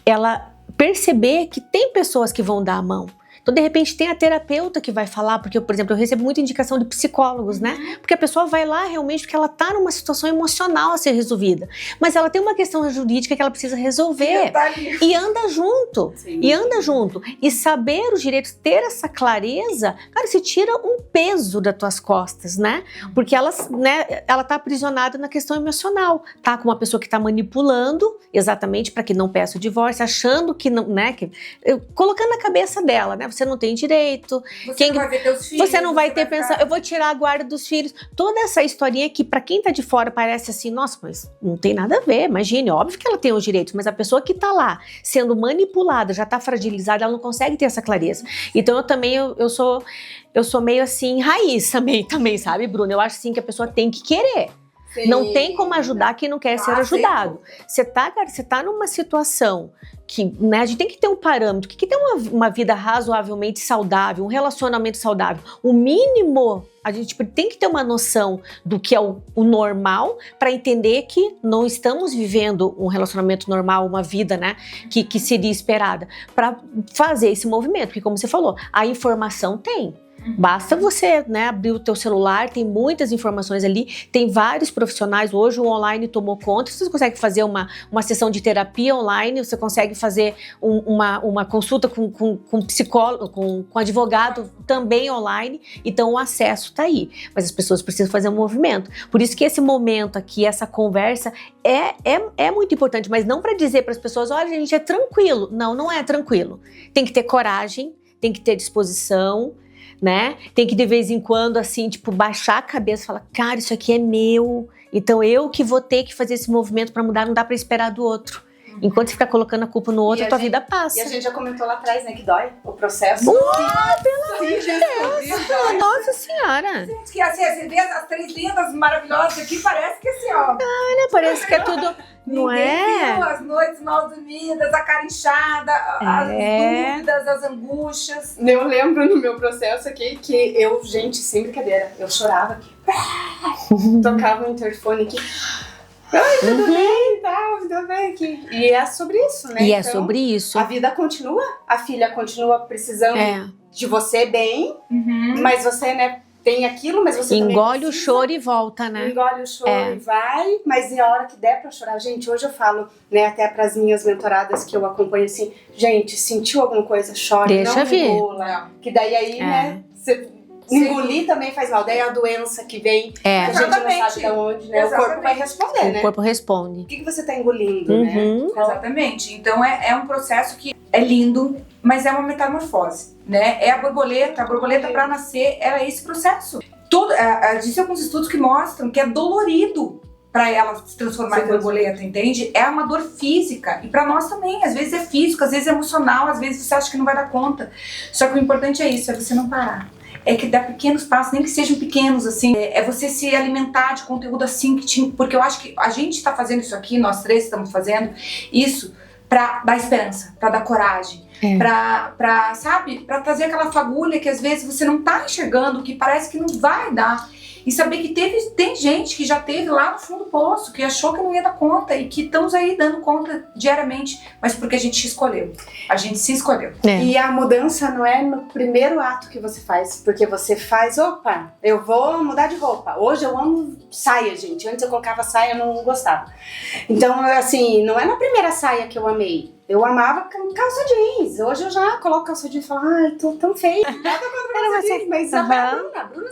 ela perceber que tem pessoas que vão dar a mão. Então, de repente, tem a terapeuta que vai falar, porque, por exemplo, eu recebo muita indicação de psicólogos, né? Porque a pessoa vai lá realmente porque ela tá numa situação emocional a ser resolvida. Mas ela tem uma questão jurídica que ela precisa resolver. E anda junto. Sim. E anda junto. E saber os direitos, ter essa clareza, cara, se tira um peso das tuas costas, né? Porque ela tá aprisionada na questão emocional. Tá com uma pessoa que tá manipulando, exatamente para que não peça o divórcio, achando que não, né? Colocando na cabeça dela, né? Você não tem direito. Você não vai ver teus filhos. Você não vai ter pensar, eu vou tirar a guarda dos filhos. Toda essa historinha que pra quem tá de fora parece assim, nossa, mas não tem nada a ver, imagine, óbvio que ela tem os direitos, mas a pessoa que tá lá sendo manipulada, já tá fragilizada, ela não consegue ter essa clareza. Então eu também, eu sou meio assim, raiz também, sabe, Bruna? Eu acho assim que a pessoa tem que querer. Sim. Não tem como ajudar quem não quer ser ajudado. Você tá numa situação que, né, a gente tem que ter um parâmetro, que tem uma vida razoavelmente saudável, um relacionamento saudável. O mínimo, a gente tem que ter uma noção do que é o normal para entender que não estamos vivendo um relacionamento normal, uma vida, né, que seria esperada, para fazer esse movimento. Porque, como você falou, a informação tem. Basta você, né, abrir o teu celular, tem muitas informações ali, tem vários profissionais, hoje o online tomou conta, você consegue fazer uma sessão de terapia online, você consegue fazer uma consulta com psicólogo, com advogado também online, então o acesso está aí, mas as pessoas precisam fazer um movimento. Por isso que esse momento aqui, essa conversa é muito importante, mas não para dizer para as pessoas, olha, gente, é tranquilo. Não é tranquilo. Tem que ter coragem, tem que ter disposição, né? Tem que de vez em quando, assim, tipo, baixar a cabeça e falar, cara, isso aqui é meu, então eu que vou ter que fazer esse movimento pra mudar, não dá pra esperar do outro. Enquanto você ficar colocando a culpa no outro, a tua vida passa. E a gente já comentou lá atrás, né, que dói o processo. Pelo amor de Deus! Nossa Senhora! Gente, que assim, você vê as três lindas, maravilhosas aqui, parece que assim, ó... Olha, parece que é tudo... Não é? Viu as noites mal dormidas, a cara inchada, as dúvidas, as angústias. Eu lembro no meu processo aqui que eu, gente, sem brincadeira, eu chorava aqui. Tocava o interfone aqui. Ai, tudo bem, tá, tudo bem aqui. E é sobre isso, né? E então, é sobre isso. A vida continua, a filha continua precisando de você bem, mas você, né, tem aquilo, mas você engole o choro e volta, né? Engole o choro e vai, mas é a hora que der pra chorar. Gente, hoje eu falo, né, até pras minhas mentoradas que eu acompanho assim, gente, sentiu alguma coisa, chora, deixa não vir. Engula. Que daí aí, né, você engolir também faz mal. Daí é a doença que vem, a gente não sabe de onde, né? O corpo vai responder, né? O corpo responde. O que você tá engolindo, né? Exatamente. Então é um processo que é lindo, mas é uma metamorfose, né? É a borboleta para nascer, era esse processo. Existem alguns estudos que mostram que é dolorido para ela se transformar em borboleta, entende? É uma dor física, e para nós também, às vezes é físico, às vezes é emocional, às vezes você acha que não vai dar conta. Só que o importante é isso, é você não parar. É que dá pequenos passos, nem que sejam pequenos, assim. É você se alimentar de conteúdo assim, porque eu acho que a gente está fazendo isso aqui, nós três estamos fazendo isso pra dar esperança, pra dar coragem, pra trazer aquela fagulha que às vezes você não tá enxergando, que parece que não vai dar. E saber que tem gente que já teve lá no fundo do poço, que achou que não ia dar conta e que estamos aí dando conta diariamente, mas porque a gente escolheu. A gente se escolheu. E a mudança não é no primeiro ato que você faz, porque você faz, opa, eu vou mudar de roupa. Hoje eu amo saia, gente. Antes eu colocava saia, eu não gostava. Então, assim, não é na primeira saia que eu amei. Eu amava calça jeans. Hoje eu já coloco calça jeans e falo, ai, tô tão feia. Nada contra calça jeans, mas a Bruna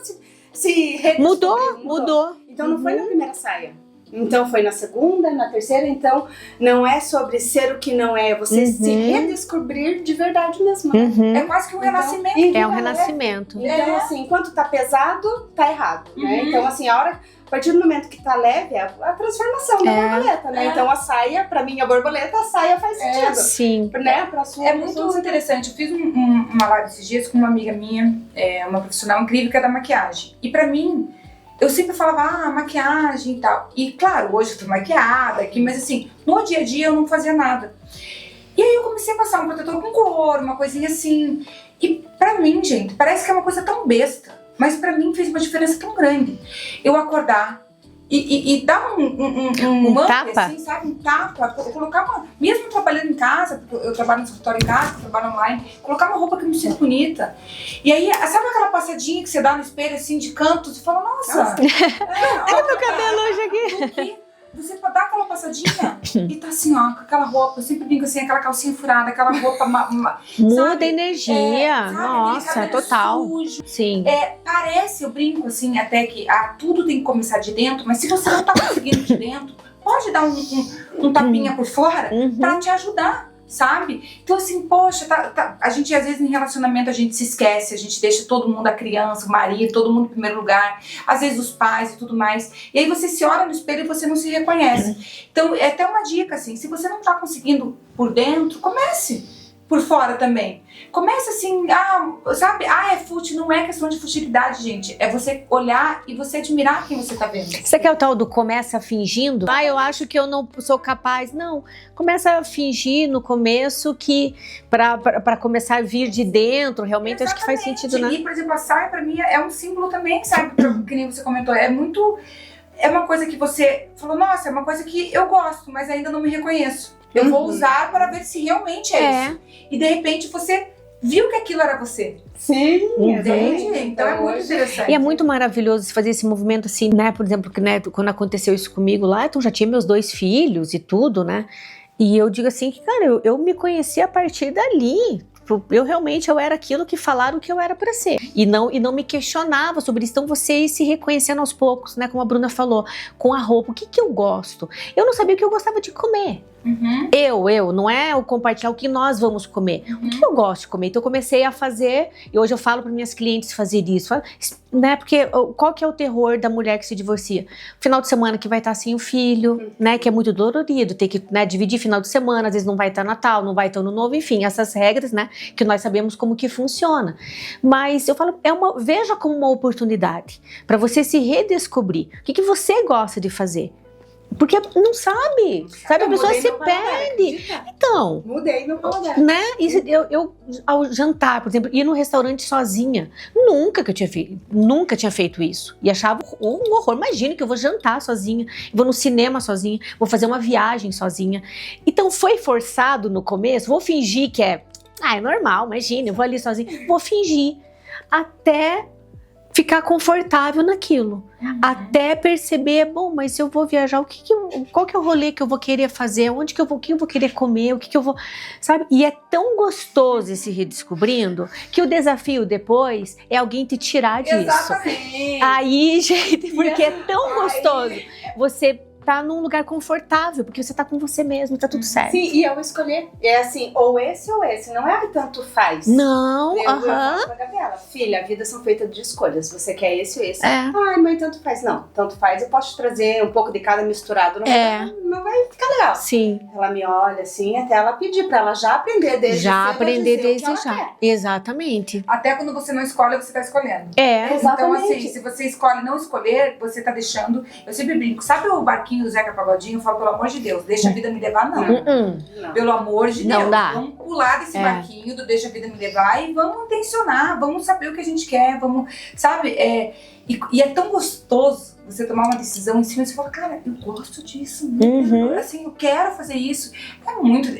se mudou. Então não foi na primeira saia. Então foi na segunda, na terceira. Então não é sobre ser o que não é. Você se redescobrir de verdade mesmo. É quase que um renascimento. É um renascimento. Então assim, enquanto tá pesado, tá errado, né? Então assim, a partir do momento que tá leve, é a transformação da borboleta, né? Então a saia, pra mim a borboleta, a saia faz sentido. Sim. Né? Pra sua é muito interessante. Eu fiz uma live esses dias com uma amiga minha, uma profissional incrível que é da maquiagem. E pra mim, eu sempre falava, maquiagem e tal. E claro, hoje eu tô maquiada aqui, mas assim, no dia a dia eu não fazia nada. E aí eu comecei a passar um protetor com cor, uma coisinha assim. E pra mim, gente, parece que é uma coisa tão besta. Mas pra mim fez uma diferença tão grande. Eu acordar e dar um up, tapa? assim, sabe? Um tapa. Colocar mesmo trabalhando em casa, porque eu trabalho no escritório em casa, eu trabalho online, colocar uma roupa que me sinta bonita. E aí, sabe aquela passadinha que você dá no espelho, assim, de canto? Você fala, nossa. Olha meu cabelo hoje aqui. Você dá aquela passadinha e tá assim, ó, com aquela roupa, eu sempre brinco assim, aquela calcinha furada, aquela roupa... Muda a energia, nossa, total. Sujo. Sim. Parece, eu brinco assim, até que tudo tem que começar de dentro, mas se você não tá conseguindo de dentro, pode dar um tapinha por fora pra te ajudar. Sabe? Então assim, poxa, a gente às vezes em relacionamento a gente se esquece, a gente deixa todo mundo, a criança, o marido, todo mundo em primeiro lugar, às vezes os pais e tudo mais, e aí você se olha no espelho e você não se reconhece. Então é até uma dica assim, se você não tá conseguindo por dentro, comece por fora também. Comece assim, sabe? É fútil, não é questão de futilidade, gente. É você olhar e você admirar quem você tá vendo. Você quer o tal do começa fingindo? Eu acho que eu não sou capaz. Não, começa a fingir no começo que pra começar a vir de dentro, realmente acho que faz sentido, né? E, por exemplo, a saia pra mim é um símbolo também, sabe? Que nem você comentou, é uma coisa que você falou, nossa, é uma coisa que eu gosto, mas ainda não me reconheço. Eu vou usar para ver se realmente é isso. E de repente você viu que aquilo era você. Sim, entende? Então é muito interessante. E é muito maravilhoso fazer esse movimento assim, né? Por exemplo, que, né, quando aconteceu isso comigo lá, então já tinha meus 2 filhos e tudo, né? E eu digo assim, que cara, eu me conheci a partir dali. Eu era aquilo que falaram que eu era para ser. E não me questionava sobre isso. Então você ir se reconhecendo aos poucos, né? Como a Bruna falou, com a roupa. O que eu gosto? Eu não sabia o que eu gostava de comer. Não é o compartilhar o que nós vamos comer. O que eu gosto de comer? Então eu comecei a fazer, e hoje eu falo para minhas clientes fazer isso, né? Porque qual que é o terror da mulher que se divorcia? Final de semana que vai estar sem o filho, né? Que é muito dolorido, ter que, né, dividir final de semana, às vezes não vai estar Natal, não vai estar Ano Novo, enfim, essas regras, né? Que nós sabemos como que funciona. Mas eu falo, veja como uma oportunidade para você se redescobrir. O que você gosta de fazer? Porque não sabe, a pessoa se perde. Então, mudei meu paladar. Né? Eu ao jantar, por exemplo, ir no restaurante sozinha, nunca tinha feito isso. E achava um horror. Imagina que eu vou jantar sozinha, vou no cinema sozinha, vou fazer uma viagem sozinha. Então foi forçado no começo, vou fingir que é normal, imagina, eu vou ali sozinha, vou fingir até ficar confortável naquilo, até perceber, bom, mas eu vou viajar, qual que é o rolê que eu vou querer fazer, o que eu vou querer comer, o que eu vou, sabe? E é tão gostoso se redescobrindo que o desafio depois é alguém te tirar disso. Exatamente. Aí, gente, porque é tão gostoso você tá num lugar confortável, porque você tá com você mesmo, tá tudo certo. Sim, e eu escolher, é assim, ou esse, não é tanto faz. Não, eu falo pra Gabriela, filha, a vida são feitas de escolhas, você quer esse ou esse? Mãe, tanto faz. Não, tanto faz, eu posso te trazer um pouco de cada misturado, não vai ficar legal. Sim. Ela me olha assim, até ela pedir pra ela já aprender desde já. Exatamente. Até quando você não escolhe, você tá escolhendo. Exatamente. Então assim, se você escolhe não escolher, você tá deixando, eu sempre brinco, sabe o barquinho do Zeca Pagodinho? Eu falo, pelo amor de Deus, deixa a vida me levar, não. Pelo amor de Deus, dá. Vamos pular desse barquinho do deixa a vida me levar e vamos intencionar, vamos saber o que a gente quer, vamos, sabe? E é tão gostoso você tomar uma decisão em cima e você fala, cara, eu gosto disso, assim, eu quero fazer isso.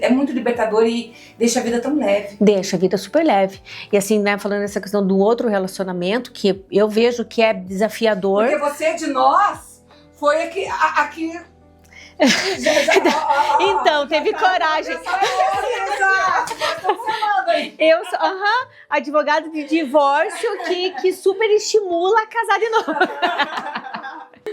É muito libertador e deixa a vida tão leve. Deixa a vida super leve. E assim, né, falando nessa questão do outro relacionamento, que eu vejo que é desafiador. Porque você de nós foi aqui então, teve coragem. Eu sou advogada de divórcio que super estimula a casar de novo.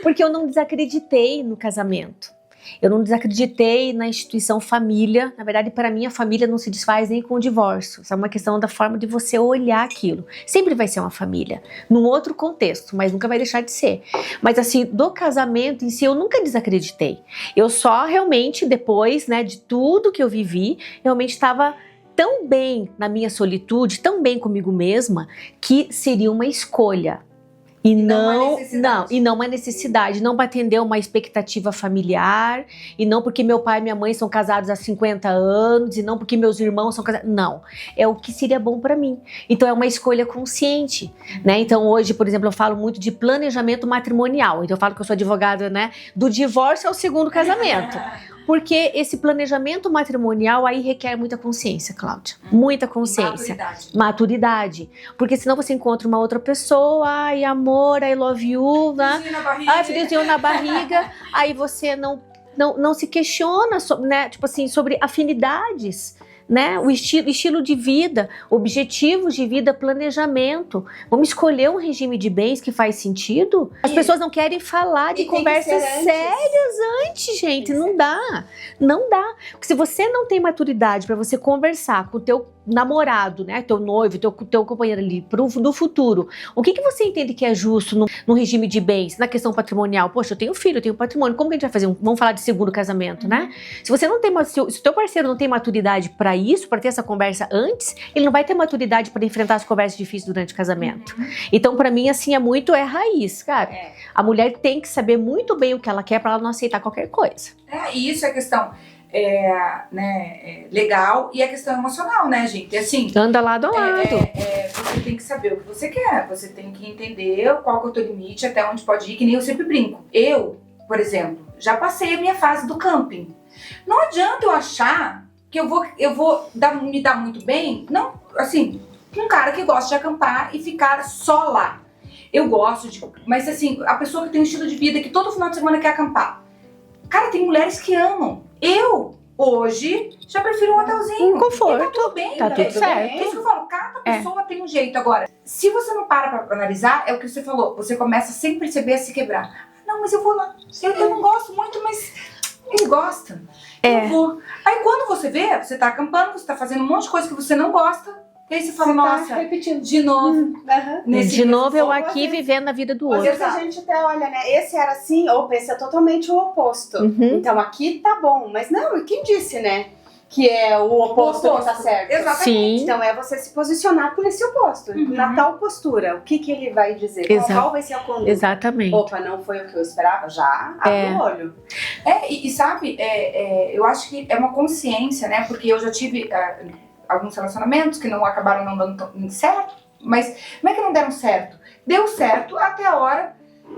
Porque eu não desacreditei no casamento. Eu não desacreditei na instituição família. Na verdade, para mim, a família não se desfaz nem com o divórcio. Isso é uma questão da forma de você olhar aquilo. Sempre vai ser uma família, num outro contexto, mas nunca vai deixar de ser. Mas assim, do casamento em si, eu nunca desacreditei. Eu só realmente, depois, né, de tudo que eu vivi, realmente estava tão bem na minha solitude, tão bem comigo mesma, que seria uma escolha. E não uma necessidade, não para atender uma expectativa familiar, e não porque meu pai e minha mãe são casados há 50 anos, e não porque meus irmãos são casados. Não, é o que seria bom para mim. Então é uma escolha consciente, né? Então hoje, por exemplo, eu falo muito de planejamento matrimonial. Então eu falo que eu sou advogada, né, do divórcio ao segundo casamento. Porque esse planejamento matrimonial aí requer muita consciência, Cláudia. Muita consciência. Maturidade. Porque senão você encontra uma outra pessoa, ai, amor, I love you, né? Friozinho na barriga. Aí você não se questiona, né? Tipo assim, sobre afinidades, né? O estilo de vida, objetivos de vida, planejamento. Vamos escolher um regime de bens que faz sentido? As pessoas não querem falar de conversas sérias antes, gente. Não dá. Não dá. Porque se você não tem maturidade para você conversar com o teu namorado, né, teu noivo, teu companheiro ali do futuro, o que você entende que é justo no regime de bens, na questão patrimonial? Poxa, eu tenho filho, eu tenho patrimônio, como que a gente vai fazer? Vamos falar de segundo casamento, né? Se você não tem, se o teu parceiro não tem maturidade para isso, para ter essa conversa antes, ele não vai ter maturidade para enfrentar as conversas difíceis durante o casamento. Então, para mim, assim, é raiz, cara. A mulher tem que saber muito bem o que ela quer para ela não aceitar qualquer coisa. E isso é questão legal e a questão emocional, né, gente? Assim, anda lado a lado. Você tem que saber o que você quer, você tem que entender qual que é o teu limite, até onde pode ir, que nem eu sempre brinco. Eu, por exemplo, já passei a minha fase do camping. Não adianta eu achar que eu vou me dar muito bem, não, assim, um cara que gosta de acampar e ficar só lá. Eu gosto mas assim, a pessoa que tem um estilo de vida que todo final de semana quer acampar. Cara, tem mulheres que amam. Eu, hoje, já prefiro um hotelzinho. Um conforto. E tá tudo bem. Tá tudo certo. É isso que eu falo, cada pessoa tem um jeito. Agora, se você não para analisar, é o que você falou, você começa sem perceber a se quebrar. Não, mas eu vou lá. Eu não gosto muito, mas ele gosta. Eu vou. Aí quando você vê, você tá acampando, você tá fazendo um monte de coisa que você não gosta. E aí você fala, nossa, repetindo de novo. De novo eu aqui vivendo a vida do outro. Às vezes a gente até olha, né? Esse era assim, ou esse é totalmente o oposto. Então aqui tá bom, mas não, e quem disse, né? Que é o oposto que tá certo. Exatamente. Sim. Então é você se posicionar por esse oposto. Na tal postura. O que ele vai dizer? Qual vai ser a conduta? Exatamente. Opa, não foi o que eu esperava? Já abre o olho. E sabe, eu acho que é uma consciência, né? Porque eu já tive alguns relacionamentos que não acabaram não dando tão certo. Mas como é que não deram certo? Deu certo até a hora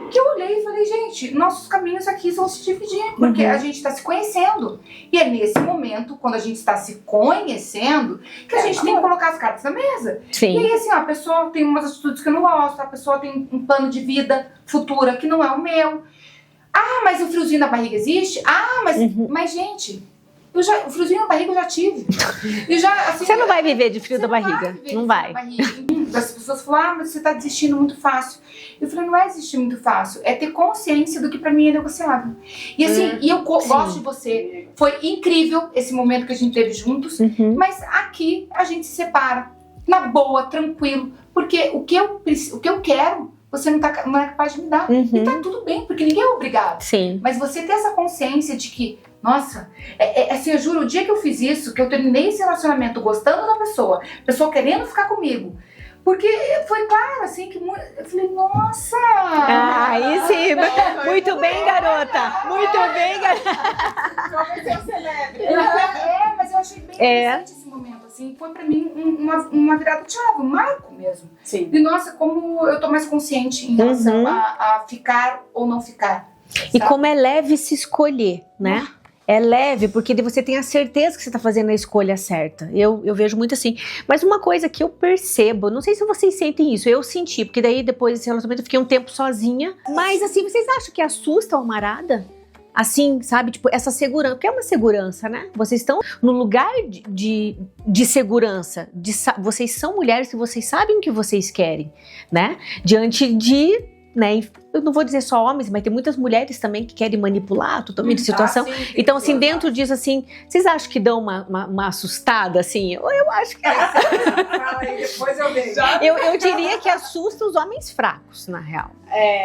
que eu olhei e falei, gente, nossos caminhos aqui vão se dividir, porque a gente está se conhecendo. E é nesse momento, quando a gente está se conhecendo, que a gente tem que colocar as cartas na mesa. Sim. E aí, assim, a pessoa tem umas atitudes que eu não gosto, a pessoa tem um plano de vida futura que não é o meu. Ah, mas o friozinho na barriga existe? Ah, mas gente... o friozinho na barriga eu já tive. Assim, você não vai viver de frio da barriga. Não vai. As pessoas falam, mas você tá desistindo muito fácil. Eu falei, não é desistir muito fácil. É ter consciência do que pra mim é negociável. E assim, eu gosto de você. Foi incrível esse momento que a gente teve juntos. Mas aqui a gente se separa. Na boa, tranquilo. Porque o que eu quero, você não é capaz de me dar. E tá tudo bem, porque ninguém é obrigado. Sim. Mas você ter essa consciência de que, nossa, assim, eu juro, o dia que eu fiz isso, que eu terminei esse relacionamento gostando da pessoa, a pessoa querendo ficar comigo, porque foi claro, assim, que eu falei, nossa! Aí sim, muito bem, garota! Muito bem, garota! Talvez eu celebre. Mas eu achei bem interessante esse momento, assim, foi pra mim uma virada de chave, um marco mesmo. Sim. E nossa, como eu tô mais consciente em relação a ficar ou não ficar. E como é leve se escolher, né? É leve, porque você tem a certeza que você está fazendo a escolha certa. Eu vejo muito assim. Mas uma coisa que eu percebo, não sei se vocês sentem isso, eu senti, porque daí depois desse relacionamento eu fiquei um tempo sozinha. Mas assim, vocês acham que assusta uma arada? Assim, sabe? Tipo, essa segurança, porque é uma segurança, né? Vocês estão no lugar de segurança. Vocês são mulheres que vocês sabem o que vocês querem, né? Diante de, né? Eu não vou dizer só homens, mas tem muitas mulheres também que querem manipular totalmente a situação. Sim, então, assim, dentro disso, assim, vocês acham que dão uma assustada, assim? Eu acho que... Fala aí, depois eu vejo. Eu diria que assusta os homens fracos, na real.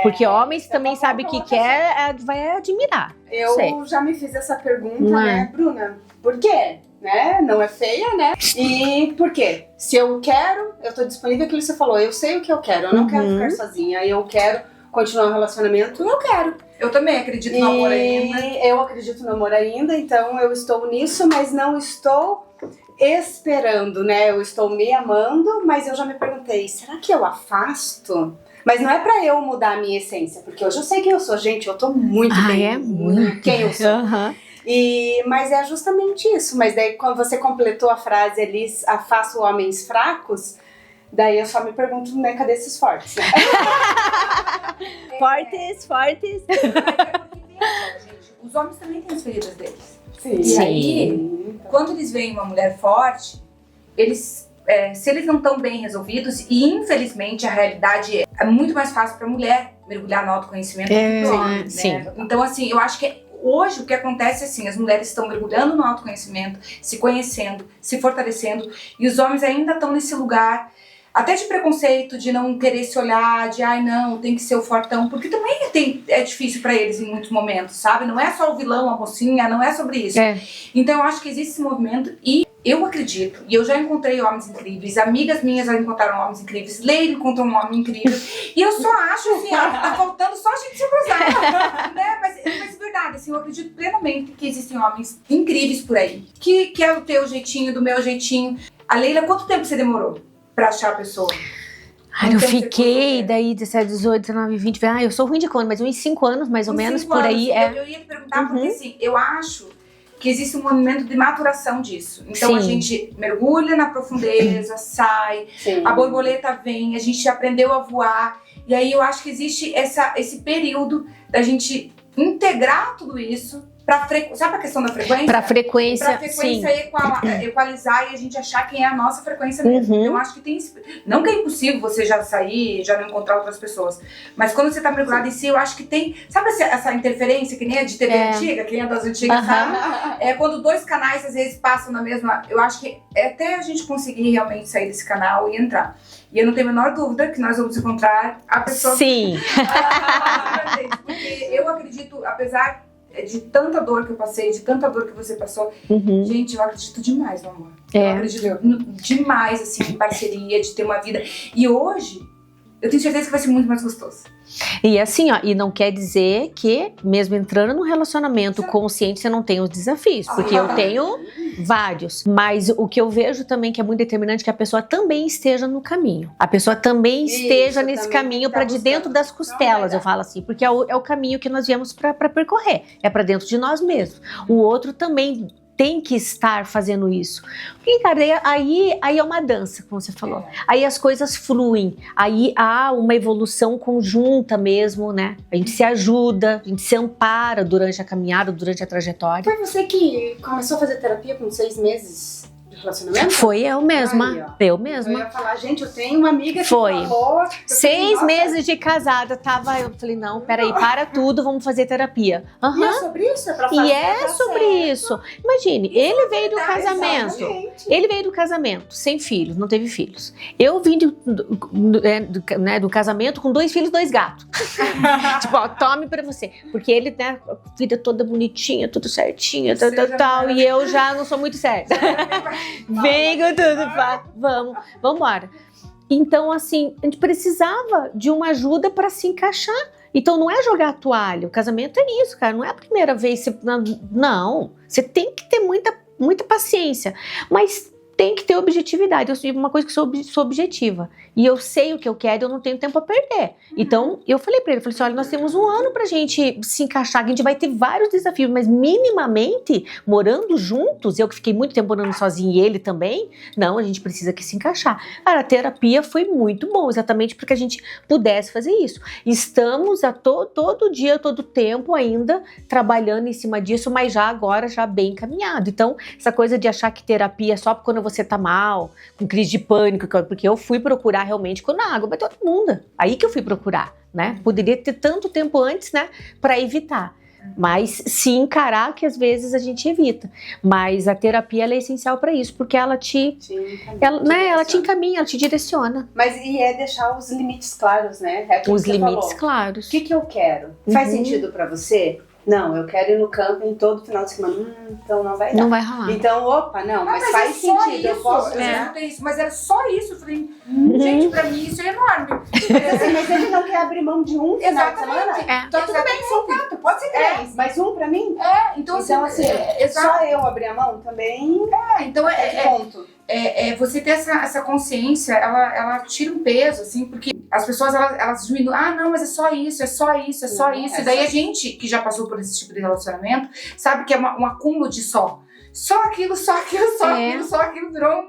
Porque homens também sabem o que quer, vai admirar. Eu já me fiz essa pergunta, né, Bruna? Por quê? né? Não é feia, né? E por quê? Se eu quero, eu tô disponível, aquilo que você falou, eu sei o que eu quero, eu não quero ficar sozinha, eu quero continuar um relacionamento, eu quero. Eu também acredito no amor ainda. Eu acredito no amor ainda, então eu estou nisso, mas não estou esperando, né? Eu estou me amando, mas eu já me perguntei, será que eu afasto? Mas não é pra eu mudar a minha essência, porque hoje eu sei quem eu sou, gente, eu tô muito bem quem eu sou. Mas é justamente isso. Mas daí quando você completou a frase ali, afasto homens fracos, daí eu só me pergunto, né, cadê esses fortes? Né? Fortes. Mas é porque gente, os homens também têm as feridas deles. Sim. E aí, quando eles veem uma mulher forte, eles... se eles não estão bem resolvidos, e infelizmente a realidade é muito mais fácil para a mulher mergulhar no autoconhecimento do que o homem, né? Então assim, eu acho que hoje o que acontece é assim, as mulheres estão mergulhando no autoconhecimento, se conhecendo, se fortalecendo, e os homens ainda estão nesse lugar até de preconceito, de não querer se olhar, de ai não, tem que ser o fortão, porque também é difícil pra eles em muitos momentos, sabe? Não é só o vilão, a mocinha, não é sobre isso. Então eu acho que existe esse movimento e eu acredito, e eu já encontrei homens incríveis, amigas minhas já encontraram homens incríveis, Leila encontrou um homem incrível, e eu só acho assim, tá faltando só a gente se cruzar, né? Mas é verdade, assim, eu acredito plenamente que existem homens incríveis por aí, que é o teu jeitinho, do meu jeitinho. A Leila, quanto tempo você demorou pra achar a pessoa? Eu fiquei daí 17, 18, 19, 20, eu sou ruim de conta, mas uns 5 anos mais ou menos, por aí. Eu ia te perguntar, porque assim, eu acho que existe um movimento de maturação disso. Então a gente mergulha na profundeza, sai, a borboleta vem, a gente aprendeu a voar, e aí eu acho que existe esse período da gente integrar tudo isso. Sabe a questão da frequência? Pra frequência, equalizar e a gente achar quem é a nossa frequência mesmo. Então, eu acho que tem... Não que é impossível você já sair, já não encontrar outras pessoas. Mas quando você tá mergulhado em si, eu acho que tem... Sabe essa interferência que nem é de TV antiga? Quem é das antigas sabe? É quando 2 canais, às vezes, passam na mesma... Eu acho que é até a gente conseguir realmente sair desse canal e entrar. E eu não tenho a menor dúvida que nós vamos encontrar a pessoa... Sim. Porque eu acredito, apesar... de tanta dor que eu passei, de tanta dor que você passou. Gente, eu acredito demais no amor. Eu acredito demais, assim, em parceria, de ter uma vida. E hoje, eu tenho certeza que vai ser muito mais gostoso. E assim, e não quer dizer que, mesmo entrando num relacionamento consciente, você não tem os desafios. Porque eu tenho vários. Mas o que eu vejo também que é muito determinante é que a pessoa também esteja no caminho. A pessoa também esteja nesse caminho para de dentro das costelas, eu falo assim. Porque é o caminho que nós viemos para percorrer. É para dentro de nós mesmos. O outro também tem que estar fazendo isso. Porque, cara, aí é uma dança, como você falou. Aí as coisas fluem. Aí há uma evolução conjunta mesmo, né? A gente se ajuda, a gente se ampara durante a caminhada, durante a trajetória. Foi você que começou a fazer terapia com 6 meses de relacionamento? Foi eu mesma. Eu mesma. Eu ia falar, gente, eu tenho uma amiga que falou... 6 meses de casada, eu falei, não, peraí, para tudo, vamos fazer terapia. E é sobre isso? É pra fazer, e é sobre isso. Imagine, ele veio do casamento. Exatamente. Ele veio do casamento, sem filhos, não teve filhos. Eu vim do casamento com 2 filhos, 2 gatos. Tipo, ó, tome pra você. Porque ele, né, a vida toda bonitinha, tudo certinho, tal, e eu já não sou muito certa. Vem com tudo, vamos embora. Então, assim, a gente precisava de uma ajuda para se encaixar. Então, não é jogar a toalha. O casamento é isso, cara. Não é a primeira vez. Não. Você tem que ter muita paciência. Mas tem que ter objetividade. Eu sou uma coisa que sou objetiva. E eu sei o que eu quero e eu não tenho tempo a perder. Então, eu falei pra ele, assim, olha, nós temos 1 ano pra gente se encaixar, que a gente vai ter vários desafios, mas minimamente, morando juntos, eu que fiquei muito tempo morando sozinha e ele também, não, a gente precisa que se encaixar. Cara, a terapia foi muito bom, exatamente porque a gente pudesse fazer isso. Estamos todo dia, todo tempo ainda trabalhando em cima disso, mas agora bem encaminhado. Então, essa coisa de achar que terapia é só quando você tá mal, com crise de pânico, porque eu fui procurar realmente quando a água bateu todo mundo. Aí que eu fui procurar, né? Poderia ter tanto tempo antes, né, para evitar. Mas se encarar que às vezes a gente evita. Mas a terapia ela é essencial para isso, porque ela te encaminha, ela te direciona. Mas e é deixar os limites claros, né? Os limites claros. O que eu quero? Faz sentido para você? Não, eu quero ir no camping todo final de semana. Então não vai dar. Não vai rolar. Então, opa, não, mas faz sentido. Eu posso. Isso, mas era só isso. Eu falei, gente, pra mim isso é enorme. Mas ele não quer abrir mão de um final de semana? Então tudo bem, são 4, pode ser 3. Mas um pra mim? Então assim, só eu abrir a mão também. Então ponto. Você ter essa consciência, ela tira um peso, assim, porque as pessoas, elas diminuem, não, mas é só isso, é só isso, é só isso. E daí a gente, que já passou por esse tipo de relacionamento, sabe que é um acúmulo de só. Só aquilo, só aquilo, só aquilo, só aquilo, virou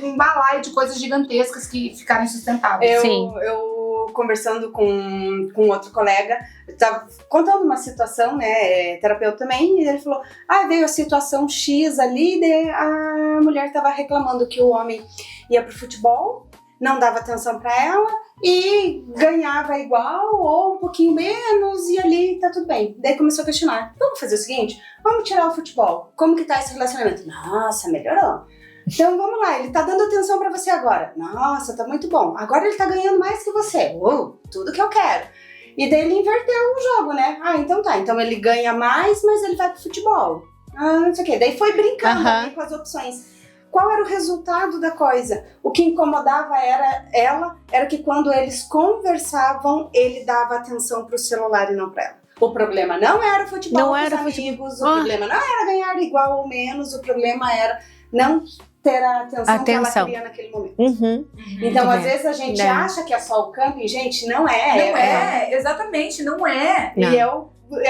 um balaio de coisas gigantescas que ficaram insustentáveis. Eu conversando com outro colega, estava contando uma situação, né, terapeuta também, e ele falou, veio a situação X ali, e a mulher estava reclamando que o homem ia pro futebol, não dava atenção para ela e ganhava igual ou um pouquinho menos e ali tá tudo bem. Daí começou a questionar, vamos fazer o seguinte, vamos tirar o futebol, como que tá esse relacionamento? Nossa, melhorou. Então vamos lá, ele tá dando atenção pra você agora. Nossa, tá muito bom. Agora ele tá ganhando mais que você. Tudo que eu quero. E daí ele inverteu o jogo, né? Então tá, então ele ganha mais, mas ele vai pro futebol. Não sei o quê. Daí foi brincando ali com as opções. Qual era o resultado da coisa? O que incomodava era que quando eles conversavam, ele dava atenção pro celular e não pra ela. O problema não era o futebol com os amigos, o problema não era ganhar igual ou menos, o problema era não ter a atenção que ela queria naquele momento. Então, às vezes, a gente acha que é só o camping, gente, não é. Exatamente, não é. E é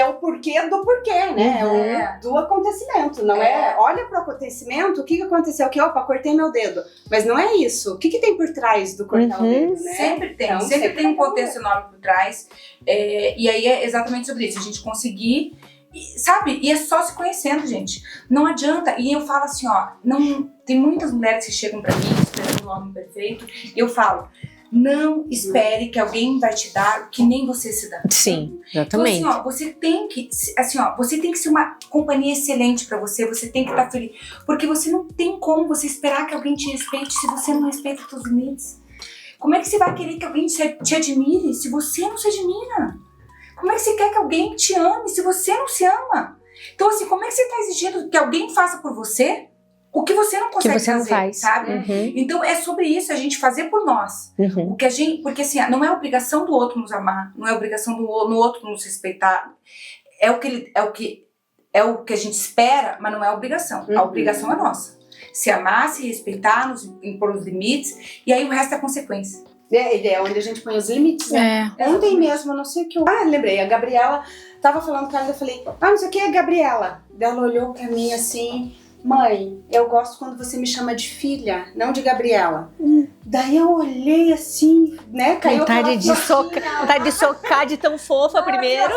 o porquê do porquê, né? Do acontecimento, não é? Olha pro acontecimento, o que aconteceu aqui? Opa, cortei meu dedo. Mas não é isso. O que tem por trás do cortar o dedo, né? Sempre tem. Então, sempre tem um contexto enorme por trás. E aí é exatamente sobre isso. A gente conseguir... Sabe? E é só se conhecendo, gente. Não adianta. E eu falo assim, tem muitas mulheres que chegam pra mim esperando um homem perfeito. E eu falo, não espere que alguém vai te dar o que nem você se dá. Sim, exatamente. Então, você tem que ser uma companhia excelente pra você. Você tem que estar feliz. Porque você não tem como você esperar que alguém te respeite se você não respeita os seus limites. Como é que você vai querer que alguém te admire se você não se admira? Como é que você quer que alguém te ame se você não se ama? Então, assim, como é que você está exigindo que alguém faça por você o que você não consegue fazer, não faz. Sabe? Então, é sobre isso, a gente fazer por nós. O que a gente, porque, assim, não é obrigação do outro nos amar, não é obrigação do outro nos respeitar. É o que a gente espera, mas não é obrigação. A obrigação é nossa. Se amar, se respeitar, impor os limites, e aí o resto é consequência. É onde a gente põe os limites, né? Ontem mesmo, não sei o que eu... lembrei, a Gabriela tava falando com ela, eu falei, não sei o que é Gabriela. Ela olhou pra mim assim, mãe, eu gosto quando você me chama de filha, não de Gabriela. Daí eu olhei assim, né, caiu vontade de socar de tão fofa primeiro.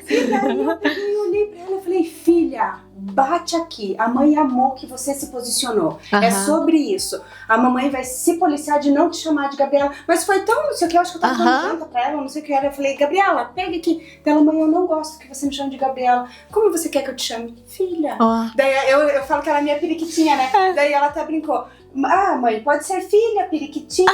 E daí eu olhei pra ela e falei, filha, bate aqui, a mãe amou que você se posicionou, é sobre isso, a mamãe vai se policiar de não te chamar de Gabriela, mas foi tão, não sei o que, eu acho que eu tava dando janta pra ela, não sei o que era, eu falei, Gabriela, pega aqui, dela, mãe, eu não gosto que você me chame de Gabriela, como você quer que eu te chame? Filha. Daí eu falo que ela é minha periquitinha, né, daí ela até brincou, mãe, pode ser filha, periquitinha.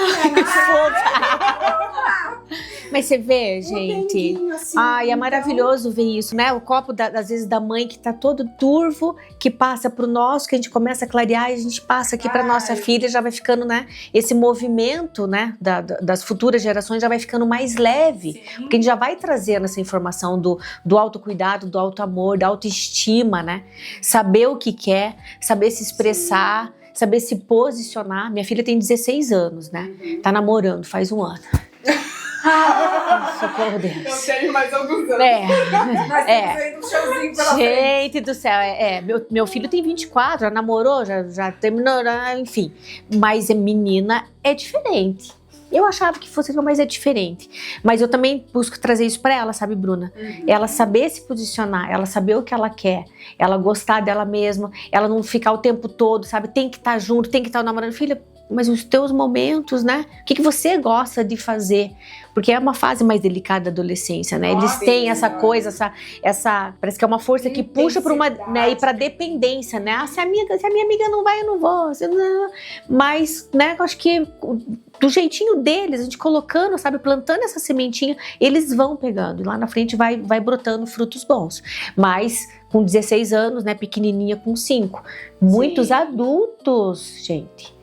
Mas você vê, gente, assim, é maravilhoso ver isso, né? O copo, às vezes, da mãe que tá todo turvo, que passa pro nosso, que a gente começa a clarear e a gente passa aqui pra nossa filha, já vai ficando, né? Esse movimento, né, das futuras gerações já vai ficando mais leve, porque a gente já vai trazendo essa informação do autocuidado, do autoamor, da autoestima, né? Saber o que quer, saber se expressar, saber se posicionar. Minha filha tem 16 anos, né? Tá namorando faz um ano. Socorro, Deus. Eu tenho mais alguns anos. Nós temos aí um showzinho pela frente. Gente do céu, meu filho tem 24, já namorou, já terminou, enfim. Mas a menina é diferente. Eu achava que fosse, mas é diferente. Mas eu também busco trazer isso pra ela, sabe, Bruna? Ela saber se posicionar, ela saber o que ela quer, ela gostar dela mesma, ela não ficar o tempo todo, sabe? Tem que estar junto, tem que estar namorando. Filha, mas os teus momentos, né? O que você gosta de fazer? Porque é uma fase mais delicada da adolescência, né? Eles têm essa coisa, essa parece que é uma força que puxa para uma, né, e para dependência, né? Se a minha amiga não vai, eu não vou. Mas, né, eu acho que do jeitinho deles, a gente colocando, sabe, plantando essa sementinha, eles vão pegando e lá na frente vai brotando frutos bons. Mas com 16 anos, né, pequenininha com 5. Muitos adultos, gente,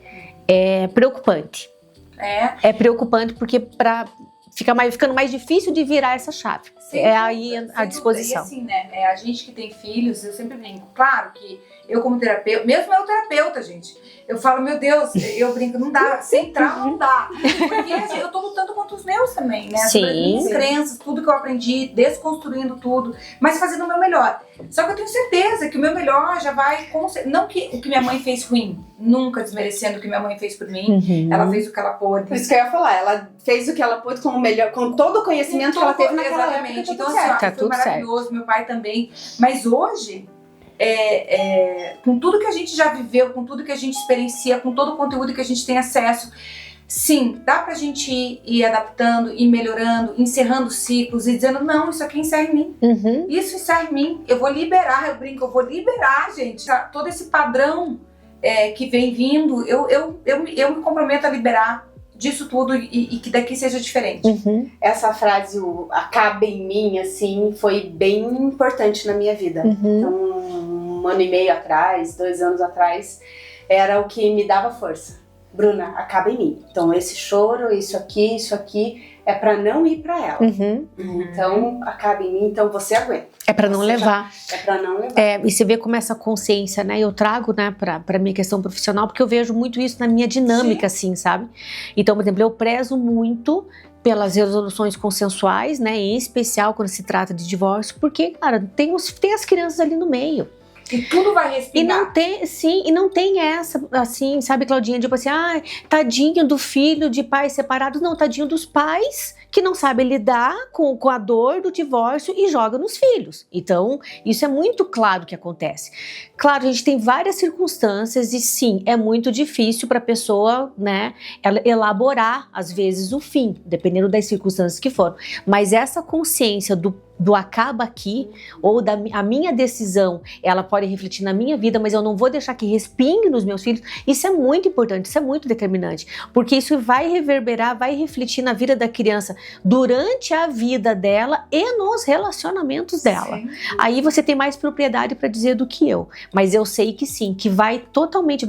é preocupante. É preocupante porque ficando mais difícil de virar essa chave. Aí a disposição. E assim, né, a gente que tem filhos, eu sempre brinco, claro que eu como terapeuta, mesmo eu terapeuta, gente, eu falo, meu Deus, eu brinco, não dá, sem trauma não dá. Porque assim, eu tô lutando contra os meus também, né? As minhas crenças, tudo que eu aprendi, desconstruindo tudo, mas fazendo o meu melhor. Só que eu tenho certeza que o meu melhor já vai... Não que o que minha mãe fez ruim, nunca desmerecendo o que minha mãe fez por mim, ela fez o que ela pôde. Por isso que eu ia falar, ela fez o que ela pôde com o melhor, com todo o conhecimento que ela teve naquela época. Então assim, foi maravilhoso, meu pai também. Mas hoje... com tudo que a gente já viveu, com tudo que a gente experiencia, com todo o conteúdo que a gente tem acesso, sim, dá pra gente ir adaptando, ir melhorando, encerrando ciclos e dizendo, não, isso aqui encerra em mim. Isso encerra em mim. Eu vou liberar, eu brinco, eu vou liberar, gente. Todo esse padrão que vem vindo, eu me comprometo a liberar disso tudo e que daqui seja diferente. Essa frase, o acaba em mim, assim, foi bem importante na minha vida. Então, 1 ano e meio atrás, 2 anos atrás, era o que me dava força. Bruna, acaba em mim. Então, esse choro, isso aqui, é pra não ir pra ela. Então, acaba em mim, então você aguenta. É pra não levar. É pra não levar. E você vê como essa consciência, né? Eu trago, né, pra minha questão profissional, porque eu vejo muito isso na minha dinâmica, assim, sabe? Então, por exemplo, eu prezo muito pelas resoluções consensuais, né? Em especial quando se trata de divórcio, porque, cara, tem as crianças ali no meio. E tudo vai respirar. E não tem essa, assim, sabe, Claudinha, tipo assim, tadinho do filho de pais separados. Não, tadinho dos pais que não sabem lidar com a dor do divórcio e joga nos filhos. Então, isso é muito claro que acontece. Claro, a gente tem várias circunstâncias e sim, é muito difícil para a pessoa, né, ela elaborar, às vezes, o fim, dependendo das circunstâncias que foram. Mas essa consciência do acaba aqui, ou a minha decisão, ela pode refletir na minha vida, mas eu não vou deixar que respingue nos meus filhos. Isso é muito importante, isso é muito determinante, porque isso vai reverberar, vai refletir na vida da criança durante a vida dela e nos relacionamentos dela. Sim. Aí você tem mais propriedade para dizer do que eu, mas eu sei que sim, que vai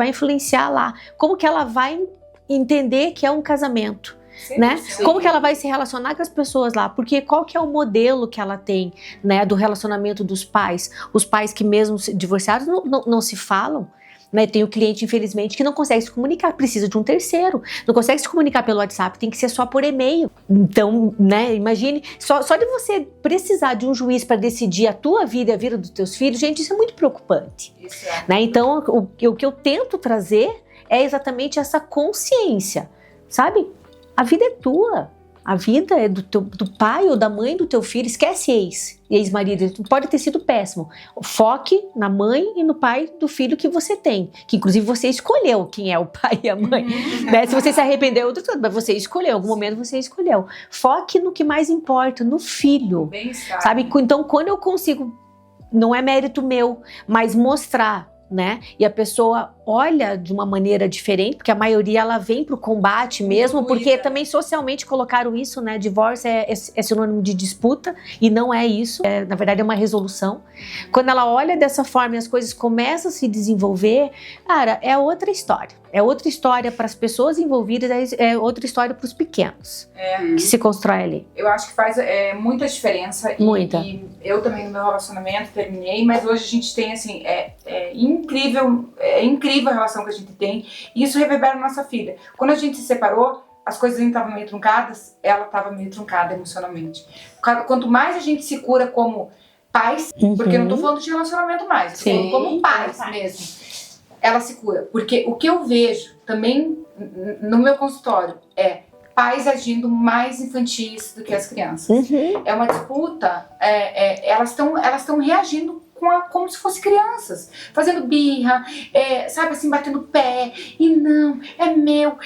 influenciar lá, como que ela vai entender que é um casamento. Sim, né? sim. Como que ela vai se relacionar com as pessoas lá? Porque qual que é o modelo que ela tem, né, do relacionamento dos pais? Os pais que mesmo divorciados não se falam, né? Tem o cliente, infelizmente, que não consegue se comunicar, precisa de um terceiro, não consegue se comunicar pelo WhatsApp, tem que ser só por e-mail. Então, né, imagine, só de você precisar de um juiz para decidir a tua vida e a vida dos teus filhos, gente, isso é muito preocupante. Isso é. Né? Então, o que eu tento trazer é exatamente essa consciência, sabe? A vida é tua, a vida é do pai ou da mãe do teu filho. Esquece ex-marido, pode ter sido péssimo. Foque na mãe e no pai do filho que você tem, que inclusive você escolheu quem é o pai e a mãe. Né? Se você se arrependeu, mas você escolheu, em algum momento você escolheu. Foque no que mais importa, no filho. Bem-estar. Sabe? Então, quando eu consigo, não é mérito meu, mas mostrar, né? E a pessoa olha de uma maneira diferente, porque a maioria ela vem pro combate mesmo, porque também socialmente colocaram isso, né? Divórcio é sinônimo de disputa e não é isso, na verdade é uma resolução. Quando ela olha dessa forma e as coisas começam a se desenvolver, cara, é outra história. É outra história para as pessoas envolvidas, é outra história para os pequenos que se constrói ali. Eu acho que faz muita diferença. Muita. E eu também no meu relacionamento terminei, mas hoje a gente tem assim, é incrível a relação que a gente tem. E isso reverbera na nossa filha. Quando a gente se separou, as coisas ainda estavam meio truncadas, ela estava meio truncada emocionalmente. Quanto mais a gente se cura como pais, porque eu não tô falando de relacionamento mais, tô falando como pais mesmo. Ela se cura, porque o que eu vejo também no meu consultório é pais agindo mais infantis do que as crianças. É uma disputa, elas estão reagindo como se fossem crianças, fazendo birra, sabe assim, batendo pé, e não, é meu,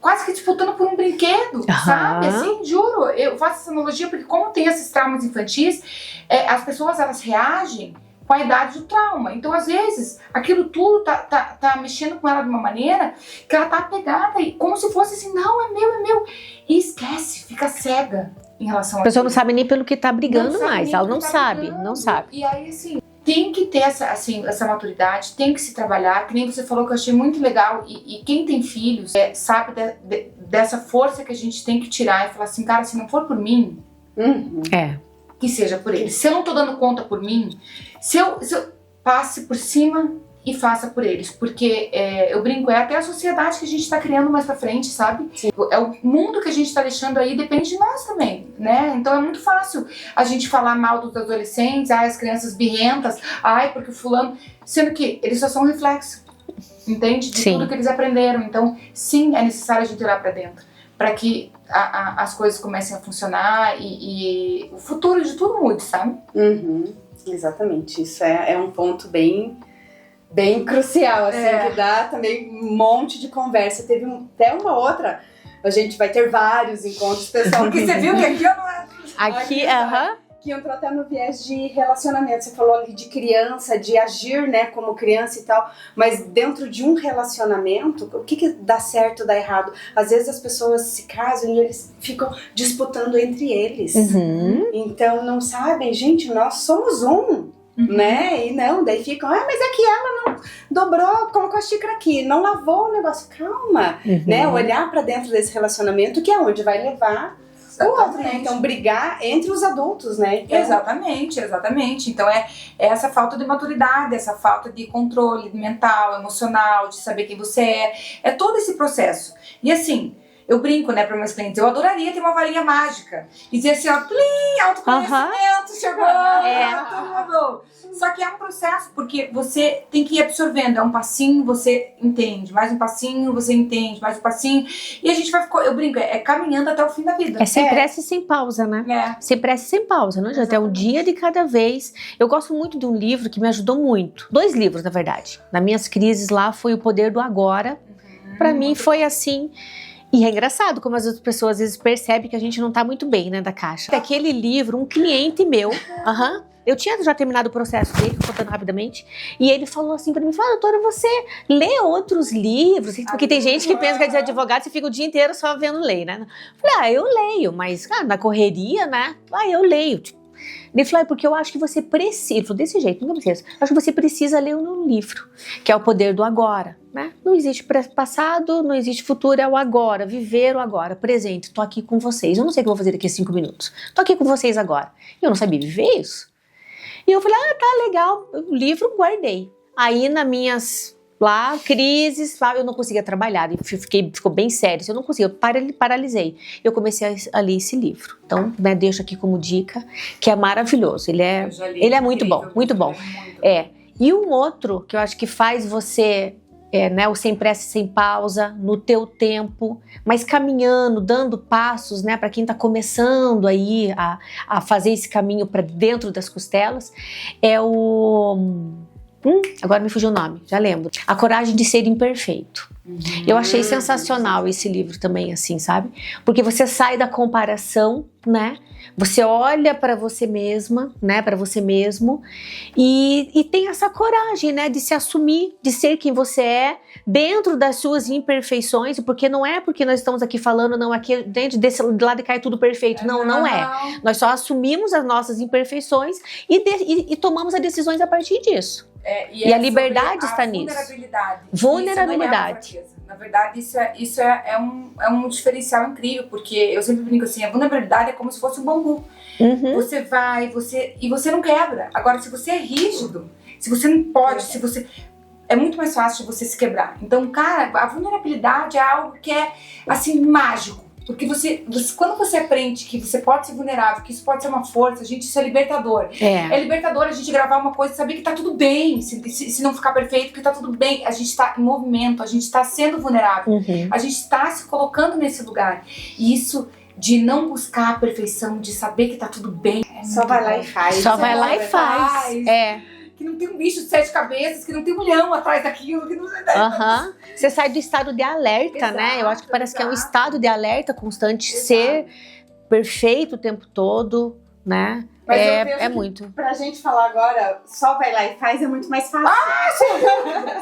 quase que disputando por um brinquedo, sabe? Assim, juro, eu faço essa analogia porque como tem esses traumas infantis, as pessoas elas reagem com a idade do trauma. Então, às vezes, aquilo tudo tá mexendo com ela de uma maneira que ela tá apegada, e como se fosse assim, não, é meu. E esquece, fica cega em relação a A pessoa não aquilo. sabe nem pelo que tá brigando Não sabe mais. nem Ela pelo não que tá sabe, brigando. não sabe. E aí, assim, tem que ter essa maturidade, tem que se trabalhar, que nem você falou, que eu achei muito legal, e quem tem filhos sabe dessa força que a gente tem que tirar e falar assim, cara, se não for por mim, É. que seja por eles. Se eu não tô dando conta por mim, se eu passe por cima e faça por eles, porque eu brinco, é até a sociedade que a gente tá criando mais pra frente, sabe? Sim. É o mundo que a gente tá deixando aí, depende de nós também, né? Então é muito fácil a gente falar mal dos adolescentes, as crianças birrentas, porque o fulano, sendo que eles só são um reflexo, entende? De tudo que eles aprenderam. Então, sim, é necessário a gente olhar pra dentro, para que as coisas comecem a funcionar e o futuro de tudo mude, sabe? Exatamente, isso é um ponto bem crucial, assim, que dá também um monte de conversa. Teve até uma outra, a gente vai ter vários encontros, pessoal. Porque você viu que aqui eu não é... Aqui, que entrou até no viés de relacionamento. Você falou ali de criança, de agir, né, como criança e tal, mas dentro de um relacionamento, o que dá certo, dá errado? Às vezes as pessoas se casam e eles ficam disputando entre eles. Então não sabem, gente, nós somos um. Né? E não, daí ficam, mas é que ela não dobrou, colocou a xícara aqui, não lavou o negócio. Calma, né? Olhar pra dentro desse relacionamento, que é onde vai levar o outro, né? Então brigar entre os adultos, né? Então... Exatamente. Então é essa falta de maturidade, essa falta de controle mental, emocional, de saber quem você é todo esse processo. E assim, eu brinco, né, para meus clientes, eu adoraria ter uma varinha mágica e dizer assim, ó, plim, autoconhecimento, chegou, tudo mudou. Só que é um processo, porque você tem que ir absorvendo, é um passinho, você entende, mais um passinho, você entende, mais um passinho, e a gente vai ficar, eu brinco, caminhando até o fim da vida. É sem pressa e sem pausa, né? Sem pressa e sem pausa, não adianta, é um dia de cada vez. Eu gosto muito de um livro que me ajudou muito, 2 livros, na verdade. Nas minhas crises lá foi O Poder do Agora. Pra mim foi assim... E é engraçado como as outras pessoas às vezes percebem que a gente não tá muito bem, né, da caixa. Aquele livro, um cliente meu, eu tinha já terminado o processo dele, contando rapidamente, e ele falou assim pra mim, doutora, você lê outros livros? Porque tem gente que pensa que é advogado, você fica o dia inteiro só vendo lei, né? Eu falei, eu leio, mas na correria, né? Eu leio, Ele falou, porque eu acho que você precisa, ele falou desse jeito, não precisa, acho que você precisa ler um livro, que é O Poder do Agora, né? Não existe passado, não existe futuro, é o agora, viver o agora, presente, tô aqui com vocês, eu não sei o que eu vou fazer daqui a 5 minutos, tô aqui com vocês agora. E eu não sabia viver isso. E eu falei, tá legal, o livro guardei. Aí nas minhas crises, eu não conseguia trabalhar, e ficou bem sério, eu não conseguia, paralisei. Eu comecei a ler esse livro. Então, né, deixo aqui como dica, que é maravilhoso. Ele é muito bom, muito bom. E um outro que eu acho que faz você, né, o sem pressa e sem pausa, no teu tempo, mas caminhando, dando passos, né, para quem está começando aí a fazer esse caminho para dentro das costelas, é o... agora me fugiu o nome, já lembro. A Coragem de Ser Imperfeito. Eu achei sensacional esse livro também, assim, sabe? Porque você sai da comparação, né? Você olha para você mesma, né? Para você mesmo e tem essa coragem, né? De se assumir, de ser quem você é, dentro das suas imperfeições, porque não é porque nós estamos aqui falando, não, aqui dentro desse lado cai tudo perfeito. Não é. Nós só assumimos as nossas imperfeições e tomamos as decisões a partir disso. E a liberdade está nisso. Vulnerabilidade. Na verdade, isso é um diferencial incrível, porque eu sempre brinco assim, a vulnerabilidade é como se fosse um bambu. Você vai, e você não quebra. Agora, se você é rígido, se você não pode, é muito mais fácil de você se quebrar. Então, cara, a vulnerabilidade é algo que é, assim, mágico. Porque quando você aprende que você pode ser vulnerável, que isso pode ser uma força, gente, isso é libertador. É libertador a gente gravar uma coisa e saber que tá tudo bem, se não ficar perfeito, que tá tudo bem. A gente tá em movimento, a gente tá sendo vulnerável, a gente tá se colocando nesse lugar. E isso de não buscar a perfeição, de saber que tá tudo bem. Só vai lá e faz. Só vai lá e faz. Que não tem um bicho de 7 cabeças, que não tem um leão atrás daquilo, que não sei. Você sai do estado de alerta, né? Eu acho que parece que é um estado de alerta constante, ser perfeito o tempo todo, né? Mas eu vejo É que muito. pra gente falar agora, só vai lá e faz é muito mais fácil.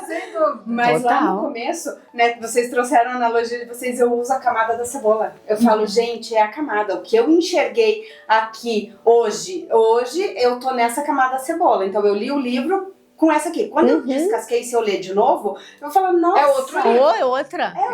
Sem dúvida. Mas lá Total. no começo, né, vocês trouxeram a analogia de vocês, eu uso a camada da cebola. Eu falo, gente, é a camada. O que eu enxerguei aqui hoje eu tô nessa camada da cebola. Então eu li o livro com essa aqui. Quando eu descasquei, se eu ler de novo, eu vou falar, nossa. É outro livro.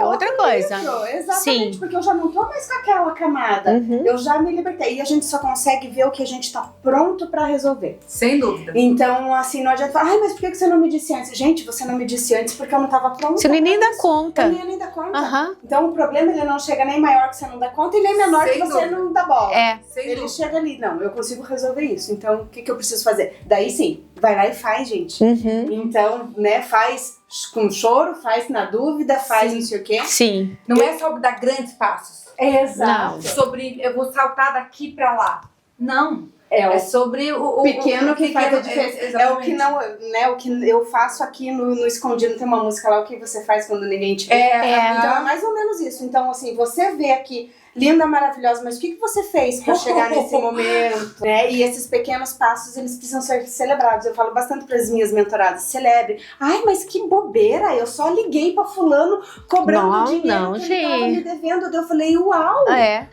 É outra coisa. Livro, exatamente, Sim. porque eu já não tô mais com aquela camada. Eu já me libertei. E a gente só consegue ver o que a gente tá pronto pra resolver. Sem dúvida. Então, assim, não adianta falar, ai, mas por que você não me disse antes? Gente, você não me disse antes porque eu não tava pronta. Você nem dá conta. Eu nem dá conta. Aham. Então, o problema, ele não chega nem maior que você não dá conta e nem menor Sem que você dúvida. não dá bola. Sem Ele dúvida. chega ali, não, eu consigo resolver isso. Então, o que eu preciso fazer? Daí sim, vai lá e faz, gente. Então, né, faz com choro, faz na dúvida, faz não sei o quê. Sim. Não é sobre dar grandes passos. Exato. Não. Sobre eu vou saltar daqui pra lá. Não. É o É sobre o pequeno que faz a pequeno- diferença. É o que não, né, o que eu faço aqui no Escondido, tem uma música lá, o que você faz quando ninguém te vê. Então é mais ou menos isso. Então, assim, você vê aqui, linda, maravilhosa, mas o que você fez pra chegar nesse momento, né? E esses pequenos passos, eles precisam ser celebrados. Eu falo bastante pras minhas mentoradas, celebre. Ai, mas que bobeira, eu só liguei pra fulano cobrando Não, dinheiro não, que ele tava me gente. devendo. Daí eu falei, uau,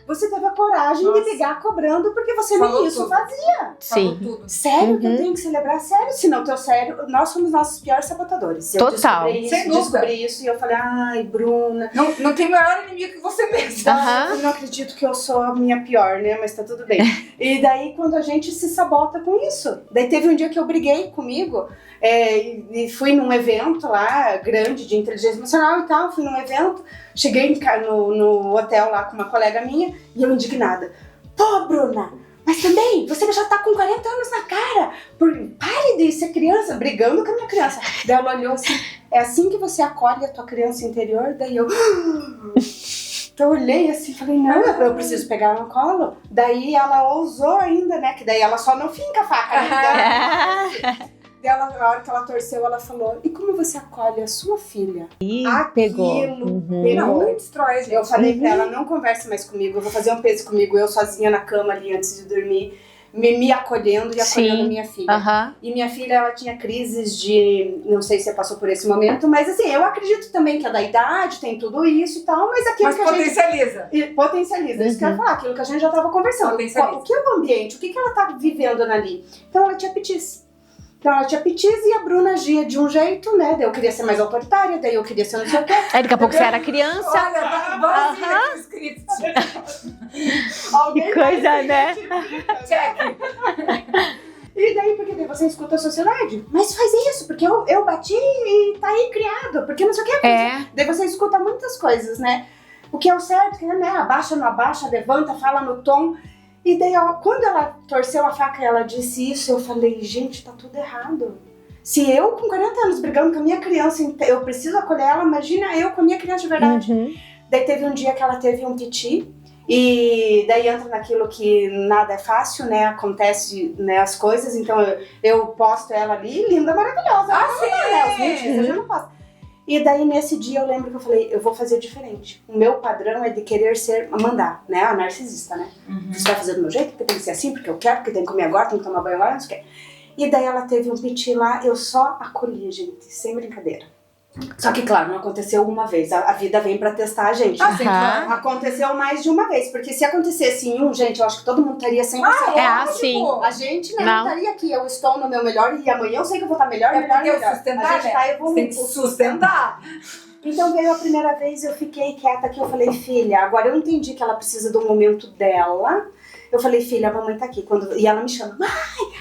você teve a coragem Nossa. de ligar cobrando porque você Falou nem isso tudo. fazia. Falou Sim. tudo. Sério que eu tenho que celebrar? Sério? Senão, teu sério, nós somos nossos piores sabotadores. Eu Total. Sem dúvida. descobri isso e eu falei, ai, Bruna, Não tem maior inimigo que você mesmo. Aham. eu não acredito que eu sou a minha pior, né? Mas tá tudo bem. E daí, quando a gente se sabota com isso. Daí teve um dia que eu briguei comigo e fui num evento lá, grande, de inteligência emocional e tal, fui num evento, cheguei no hotel lá com uma colega minha e eu indignada. Pô, Bruna, mas também, você já tá com 40 anos na cara. Pare de ser criança, brigando com a minha criança. Daí ela olhou assim, é assim que você acolhe a tua criança interior? Daí eu... Então eu olhei assim e falei, não, eu preciso pegar ela no colo. Daí ela ousou ainda, né? Que daí ela só não finca a faca, né? Daí ela, na hora que ela torceu, ela falou, e como você acolhe a sua filha? E Aquilo Não, pegou. destrói a gente. Eu falei pra ela, não converse mais comigo, eu vou fazer um peso comigo, eu sozinha na cama ali antes de dormir, me acolhendo e acolhendo Sim. minha filha. Aham. E minha filha, ela tinha crises de, não sei se você passou por esse momento, mas assim, eu acredito também que é da idade, tem tudo isso e tal, mas aquilo Mas que a gente... potencializa. Potencializa, isso que eu ia falar, aquilo que a gente já tava conversando. Potencializa. O que é o ambiente, o que ela tá vivendo ali? Então ela tinha petis. E a Bruna agia de um jeito, né? Daí eu queria ser mais autoritária, daí eu queria ser não sei o quê. Aí daqui a pouco você era criança. Olha, tá igualzinho aqui o script. Alguém coisa, vai né? Check. E daí, porque daí você escuta a sociedade. Mas faz isso, porque eu bati e tá aí criado, porque não sei o que. Daí você escuta muitas coisas, né? O que é o certo, que é, né? Abaixa, não abaixa, levanta, fala no tom. E daí, quando ela torceu a faca e ela disse isso, eu falei, gente, tá tudo errado. Se eu, com 40 anos, brigando com a minha criança, eu preciso acolher ela, imagina eu com a minha criança de verdade. Daí teve um dia que ela teve um piti, e daí entra naquilo que nada é fácil, né? Acontece, né, as coisas, então eu posto ela ali, linda, maravilhosa. sim! Né, os vídeos, eu já não posto. E daí, nesse dia, eu lembro que eu falei, eu vou fazer diferente. O meu padrão é de querer mandar, né? A narcisista, né? Você vai fazer do meu jeito, porque tem que ser assim, porque eu quero, porque tem que comer agora, tem que tomar banho agora, não sei o quê. E daí, ela teve um piti lá, eu só acolhi, gente, sem brincadeira. Só que, claro, não aconteceu uma vez. A vida vem pra testar a gente. Ah, sim, claro. Aconteceu mais de uma vez. Porque se acontecesse em gente, eu acho que todo mundo estaria 100%. assim. A gente não estaria aqui. Eu estou no meu melhor e amanhã eu sei que eu vou estar melhor, melhor. Sustentar, a gente tá evoluindo. tem que sustentar. Então veio a primeira vez, eu fiquei quieta aqui. Eu falei, filha, agora eu entendi que ela precisa do momento dela. Eu falei, filha, a mamãe tá aqui. E ela me chama,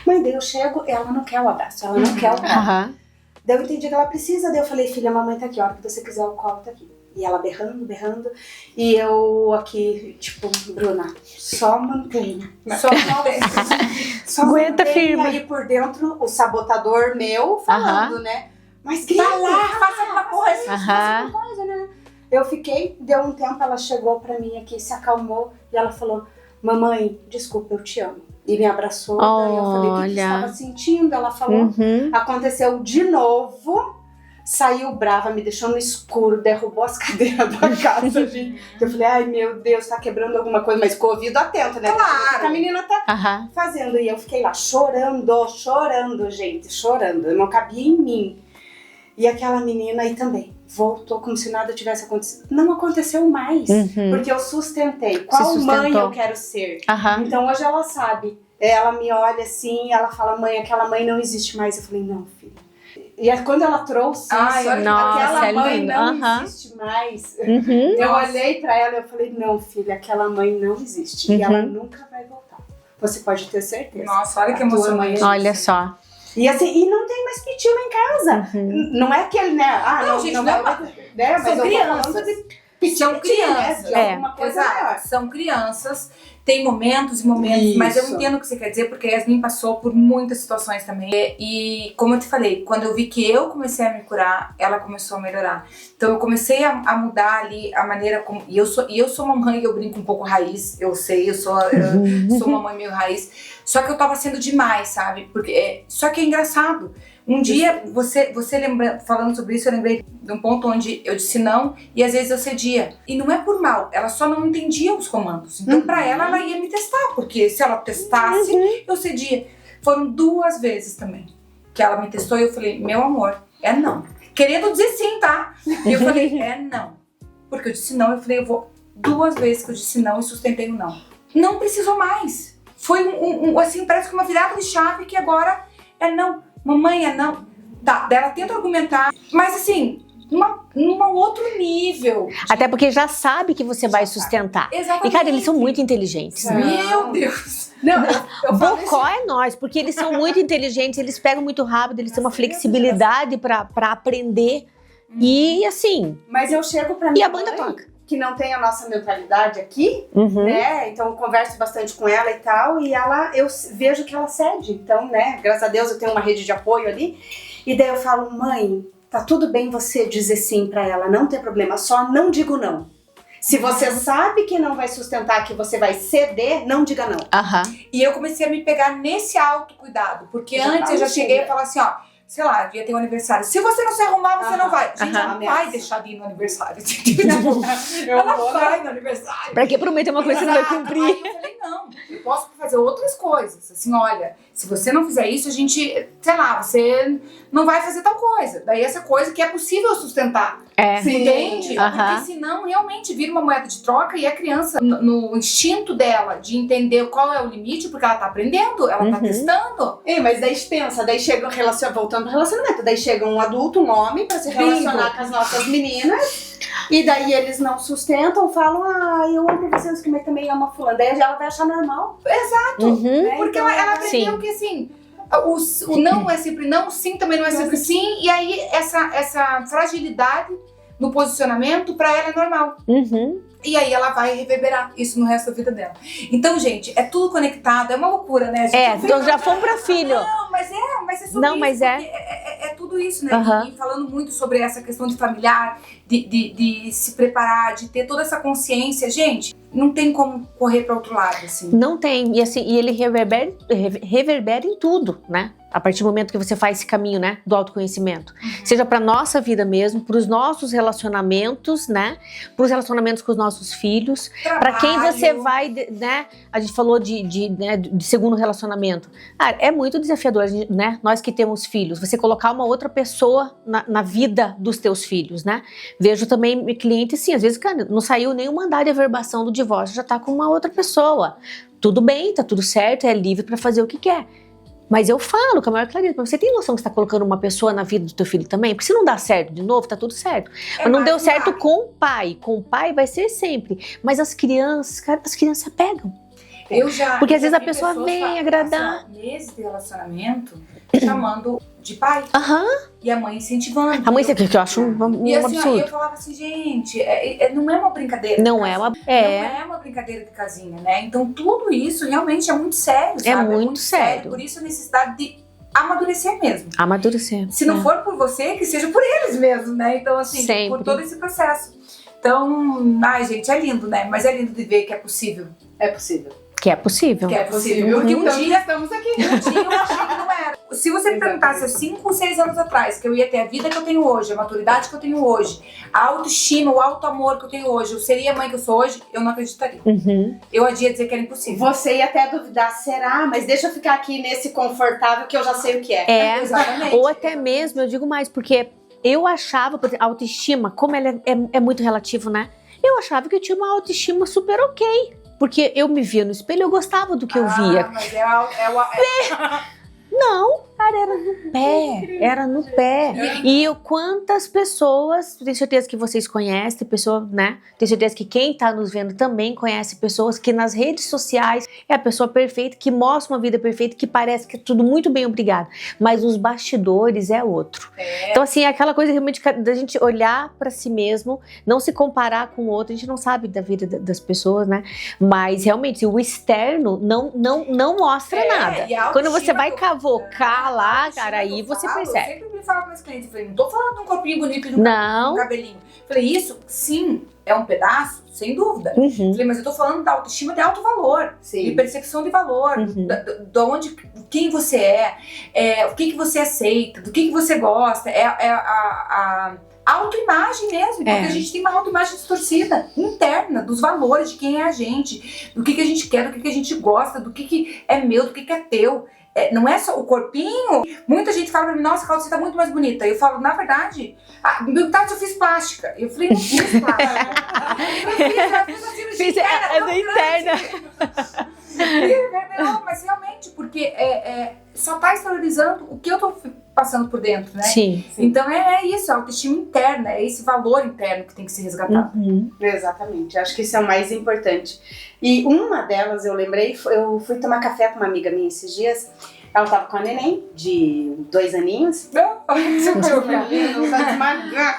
mãe, daí eu chego, ela não quer o abraço, ela não quer o colo. Daí eu entendi que ela precisa, daí eu falei, filha, a mamãe tá aqui, a hora que você quiser o colo tá aqui. E ela berrando, e eu aqui, tipo, Bruna, só mantenha. Só mantenha. Só Aguenta mantenha firme. aí por dentro o sabotador meu falando, né? Mas grita, Vai lá, faça alguma coisa. faça alguma coisa, né? Eu fiquei, deu um tempo, ela chegou pra mim aqui, se acalmou, e ela falou, mamãe, desculpa, eu te amo. E me abraçou, daí eu falei, o que você estava sentindo? Ela falou, aconteceu de novo, saiu brava, me deixou no escuro, derrubou as cadeiras da casa, gente. Eu falei, ai meu Deus, tá quebrando alguma coisa, mas com o ouvido atento, né? Claro. Que a menina tá fazendo. E eu fiquei lá chorando, gente, chorando. Não cabia em mim. E aquela menina aí também voltou como se nada tivesse acontecido. Não aconteceu mais, porque eu sustentei. Qual mãe eu quero ser? Então hoje ela sabe. Ela me olha assim, ela fala, mãe, aquela mãe não existe mais. Eu falei, não, filha. E quando ela trouxe isso, aquela mãe não existe mais. Eu olhei pra ela e eu falei, não, filha, aquela mãe não existe. E ela nunca vai voltar. Você pode ter certeza. Nossa, olha que emocionante. Olha só. E assim, e não tem mais pitila em casa. Não é aquele, né? Não, gente, não vai, né? Mas são crianças. São crianças. Né? De alguma coisa maior. São crianças. Tem momentos e momentos, mas eu entendo o que você quer dizer, porque a Yasmin passou por muitas situações também. E como eu te falei, quando eu vi que eu comecei a me curar, ela começou a melhorar. Então eu comecei a mudar ali a maneira como... E eu sou uma mãe, eu brinco um pouco raiz, eu sei, eu sou uma mãe meio raiz. Só que eu tava sendo demais, sabe? Só que é engraçado. Um dia, você lembra, falando sobre isso, eu lembrei de um ponto onde eu disse não e às vezes eu cedia. E não é por mal, ela só não entendia os comandos. Então pra ela ia me testar, porque se ela testasse, eu cedia. Foram 2 vezes também que ela me testou e eu falei, meu amor, é não. Querendo dizer sim, tá? E eu falei, é não. Porque eu disse não, eu falei, 2 vezes que eu disse não e sustentei o não. Não precisou mais. Foi assim, parece que uma virada de chave que agora é não. Mamãe, é não. Tá, ela tenta argumentar, mas assim, num outro nível. Até porque já sabe que você vai sustentar. Exatamente. E, cara, eles são muito inteligentes. Meu Deus. Não, Bocó é nós, porque eles são muito inteligentes, eles pegam muito rápido, eles têm uma flexibilidade pra aprender. E assim... Mas eu chego pra mim. E a banda toca. Que não tem a nossa mentalidade aqui, né? Então eu converso bastante com ela e tal, e eu vejo que ela cede. Então, né, graças a Deus eu tenho uma rede de apoio ali. E daí eu falo, mãe, tá tudo bem você dizer sim pra ela, não tem problema, só não digo não. Se você sabe que não vai sustentar, que você vai ceder, não diga não. E eu comecei a me pegar nesse autocuidado, porque antes eu já cheguei a falar assim, ó, sei lá, ia ter um aniversário. Se você não se arrumar, você não vai. Gente, ela não vai deixar de ir no aniversário. Ela vai no aniversário. Pra que prometer uma coisa que você não vai cumprir? Aí eu falei, não, eu posso fazer outras coisas. Assim, olha, se você não fizer isso, a gente, sei lá, você não vai fazer tal coisa. Daí essa coisa que é possível sustentar. Entende? Porque senão realmente vira uma moeda de troca e a criança, no instinto dela de entender qual é o limite, porque ela tá aprendendo, ela tá testando. Mas daí pensa, daí chega voltando pro relacionamento, daí chega um adulto, um homem, pra se relacionar com as nossas meninas, e daí eles não sustentam, falam, eu amo vocês, que também ama fulano. Daí ela vai achar normal. Exato. Né? Porque então, ela aprendeu que assim, o não é sempre não, o sim também não é sempre sim, e aí essa fragilidade no posicionamento pra ela é normal. E aí ela vai reverberar isso no resto da vida dela. Então, gente, é tudo conectado, é uma loucura, né? Então já fomos pra filho. Não, mas é sobre isso. É tudo isso, né? E falando muito sobre essa questão de familiar, de se preparar, de ter toda essa consciência. Gente, não tem como correr para outro lado, assim. Não tem. E assim, ele reverbera em tudo, né? A partir do momento que você faz esse caminho, né, do autoconhecimento. Seja para nossa vida mesmo, para os nossos relacionamentos, né, para os relacionamentos com os nossos filhos, para quem você vai, né, a gente falou de segundo relacionamento. É muito desafiador, né, nós que temos filhos, você colocar uma outra pessoa na vida dos teus filhos, né. Vejo também clientes, sim, às vezes, cara, não saiu nem o mandado de averbação do divórcio, já tá com uma outra pessoa. Tudo bem, tá tudo certo, é livre para fazer o que quer. Mas eu falo com a maior clareza, você tem noção que você está colocando uma pessoa na vida do teu filho também? Porque se não dá certo de novo, tá tudo certo. Mas não deu certo com o pai vai ser sempre. Mas as crianças, cara, as crianças pegam. Porque às vezes a pessoa vem agradar. Meses de relacionamento, chamando de pai. E a mãe incentivando. A mãe incentivando, que eu acho um e assim, absurdo. E eu falava assim, gente, não é uma brincadeira. Não é uma brincadeira de casinha, né? Então tudo isso realmente é muito sério, sabe? É muito sério. Por isso a necessidade de amadurecer mesmo. Amadurecer. Se não for por você, que seja por eles mesmo, né? Então assim, sempre. Por todo esse processo. Então, gente, é lindo, né? Mas é lindo de ver que é possível. É possível. Que é possível. Que é possível. Porque um dia estamos aqui. Um dia eu achei que não era. se você me perguntasse há 5 ou 6 anos atrás que eu ia ter a vida que eu tenho hoje, a maturidade que eu tenho hoje, a autoestima, o auto-amor que eu tenho hoje, eu seria a mãe que eu sou hoje, eu não acreditaria. Eu ia dizer que era impossível. Você ia até duvidar, será? Mas deixa eu ficar aqui nesse confortável que eu já sei o que é. Exatamente. Ou até mesmo, eu digo mais, porque eu achava, por exemplo, a autoestima, como ela é muito relativo, né? Eu achava que eu tinha uma autoestima super ok. Porque eu me via no espelho, eu gostava do que eu via. Mas Não, cara, era no pé. E quantas pessoas, tenho certeza que vocês conhecem, pessoa, né? Tenho certeza que quem tá nos vendo também conhece pessoas que nas redes sociais é a pessoa perfeita, que mostra uma vida perfeita, que parece que é tudo muito bem, obrigado. Mas os bastidores é outro. Então, assim, é aquela coisa realmente da gente olhar pra si mesmo, não se comparar com o outro, a gente não sabe da vida das pessoas, né? Mas realmente, o externo não mostra nada. Quando você vai cavocar lá, cara, aí você percebe. Eu sempre me falo com meus clientes, eu falei, não tô falando de um corpinho bonito e de um cabelinho. Eu falei, isso, sim, é um pedaço, sem dúvida. Eu falei, mas eu tô falando da autoestima de alto valor, de percepção de valor, de onde, quem você é, o que você aceita, do que você gosta, a autoimagem mesmo, porque a gente tem uma autoimagem distorcida, interna, dos valores de quem é a gente, do que a gente quer, do que a gente gosta, do que é meu, do que é teu. Não é só o corpinho. Muita gente fala pra mim, nossa, Cláudia, você tá muito mais bonita. Eu falo, na verdade, eu fiz plástica. Eu falei, não fiz plástica. eu fiz interna. Não, mas realmente, porque só tá exteriorizando o que eu tô passando por dentro, né? Sim. Então é isso, a autoestima interna, é esse valor interno que tem que ser resgatado. Exatamente, acho que isso é o mais importante. E uma delas, eu lembrei, eu fui tomar café com uma amiga minha esses dias. Ela tava com a neném, de 2 aninhos.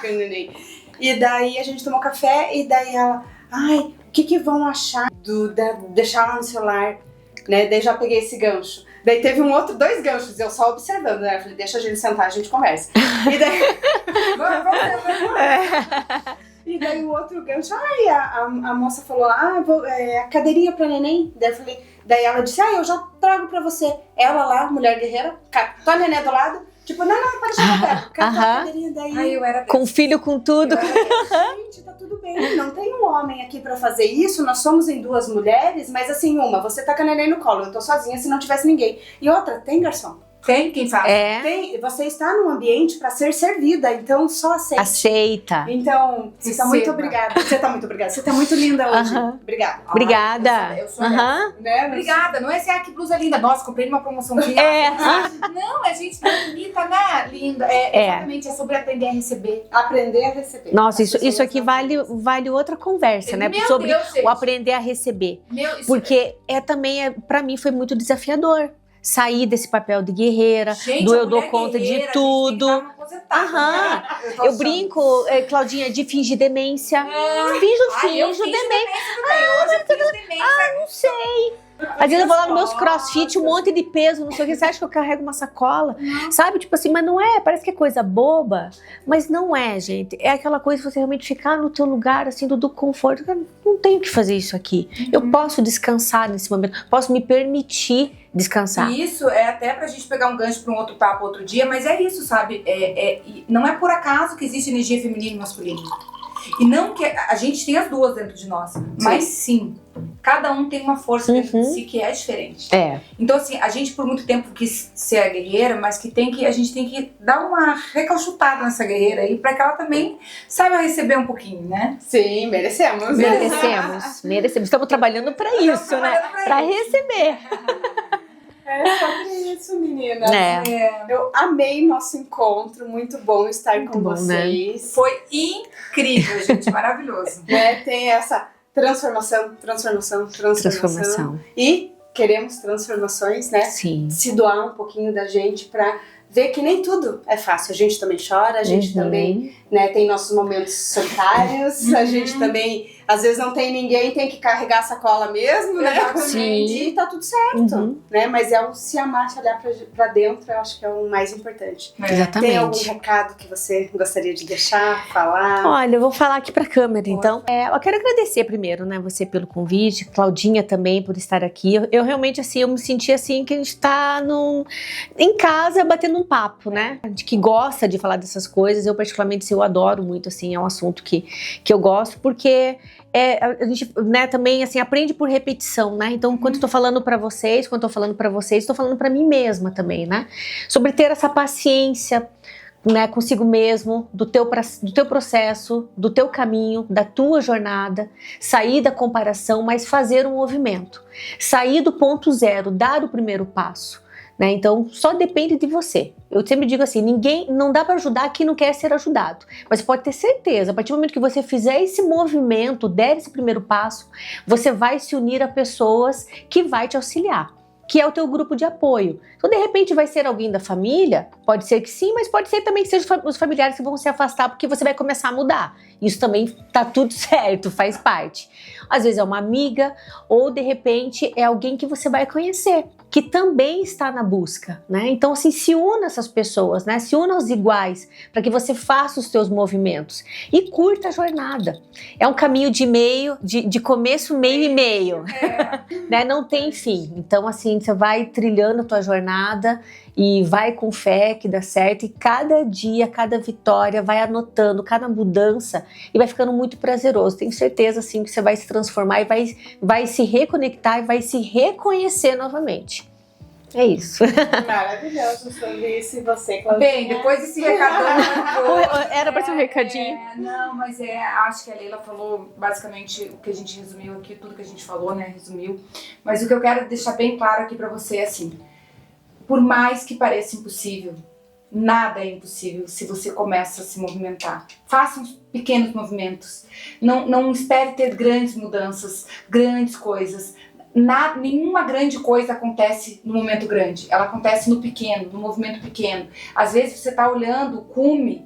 Neném. E daí a gente tomou café e daí ela, o que vão achar deixar ela no celular, né? Daí já peguei esse gancho. Daí teve 2 ganchos, eu só observando, né? Eu falei, deixa a gente sentar, a gente conversa. E daí... E daí o outro gancho, a moça falou, a cadeirinha pra neném. Daí ela disse, eu já trago pra você. Ela lá, mulher guerreira, com a neném do lado, tipo, não, pode deixar perto. Cadê a cadeirinha daí? Eu era com filho, com tudo. Gente, tá tudo bem, não tem um homem aqui pra fazer isso, nós somos em 2 mulheres, mas assim, você tá com a neném no colo, eu tô sozinha se não tivesse ninguém. E outra, tem garçom. Tem quem faz. Você está num ambiente para ser servida, então só aceita. Então, você está muito obrigada. Você está muito obrigada. Você está muito linda hoje. Obrigada. Obrigada. Eu sou né? Obrigada. Não é assim, que blusa linda. Nossa, comprei numa promoçãozinha. Não, a gente tá bonita, né? Linda. Exatamente, é sobre aprender a receber. Aprender a receber. Nossa, isso aqui vale outra conversa, né? Sobre o aprender a receber. Porque também, pra mim, foi muito desafiador. Sair desse papel de guerreira, eu dou conta de tudo. Eu brinco, Claudinha, de fingir demência. Finjo demência. Não sei. Às vezes eu vou lá nos meus crossfit, um monte de peso, não sei o que. Você acha que eu carrego uma sacola? Sabe? Tipo assim, mas não é, parece que é coisa boba. Mas não é, gente. É aquela coisa de você realmente ficar no teu lugar, assim, do conforto. Eu não tenho que fazer isso aqui. Eu posso descansar nesse momento. Posso me permitir descansar. E isso é até pra gente pegar um gancho pra um outro papo outro dia, mas é isso, sabe? Não é por acaso que existe energia feminina e masculina. E não que a gente tem as duas dentro de nós, mas sim, cada um tem uma força dentro de si que é diferente. Então assim, a gente por muito tempo quis ser a guerreira, mas a gente tem que dar uma recalchutada nessa guerreira aí, pra que ela também saiba receber um pouquinho, né? Sim, merecemos. Estamos trabalhando pra isso, né? Pra receber. É sobre isso, meninas. Eu amei nosso encontro, muito bom estar com vocês. Né? Foi incrível, gente, maravilhoso. Tem essa transformação. E queremos transformações, né? Sim. Se doar um pouquinho da gente pra ver que nem tudo é fácil. A gente também chora, a gente também, né, tem nossos momentos solitários, a gente também às vezes não tem ninguém, tem que carregar a sacola mesmo, né? Sim. E tá tudo certo, né? Mas é o se amar, se olhar pra dentro, eu acho que é o mais importante. Exatamente. Tem algum recado que você gostaria de deixar, falar? Olha, eu vou falar aqui pra câmera, então. Eu quero agradecer primeiro, né, você pelo convite, Claudinha também por estar aqui. Eu realmente, assim, eu me senti assim que a gente tá em casa batendo um papo, né? A gente que gosta de falar dessas coisas, eu particularmente, eu adoro muito, assim, é um assunto que eu gosto, porque a gente, né, também, assim, aprende por repetição, né? Então, quando eu tô falando pra vocês, tô falando pra mim mesma também, né? Sobre ter essa paciência, né, consigo mesmo, do teu processo, do teu caminho, da tua jornada, sair da comparação, mas fazer um movimento. Sair do ponto zero, dar o primeiro passo. Né? Então, só depende de você. Eu sempre digo assim, não dá para ajudar quem não quer ser ajudado. Mas pode ter certeza, a partir do momento que você fizer esse movimento, der esse primeiro passo, você vai se unir a pessoas que vai te auxiliar, que é o teu grupo de apoio. Então, de repente, vai ser alguém da família? Pode ser que sim, mas pode ser também que sejam os familiares que vão se afastar porque você vai começar a mudar. Isso também tá tudo certo, faz parte. Às vezes é uma amiga ou, de repente, é alguém que você vai conhecer, que também está na busca, né? Então, assim, se una essas pessoas, né? Se una aos iguais, para que você faça os teus movimentos e curta a jornada. É um caminho de começo, meio e meio, né? Não tem fim. Então, assim, você vai trilhando a tua jornada e vai com fé que dá certo, e cada dia, cada vitória, vai anotando cada mudança e vai ficando muito prazeroso. Tenho certeza, assim, que você vai se transformar e vai se reconectar e vai se reconhecer novamente. É isso. Maravilhoso sobre isso. E você, Claudinha? Bem, depois desse recadão... Era para ser um recadinho. Não, mas acho que a Leila falou basicamente o que a gente resumiu aqui, tudo que a gente falou, né, resumiu. Mas o que eu quero deixar bem claro aqui pra você é assim, por mais que pareça impossível, nada é impossível se você começa a se movimentar. Faça uns pequenos movimentos. Não espere ter grandes mudanças, grandes coisas. Nenhuma grande coisa acontece no momento grande. Ela acontece no pequeno, no movimento pequeno. Às vezes você está olhando o cume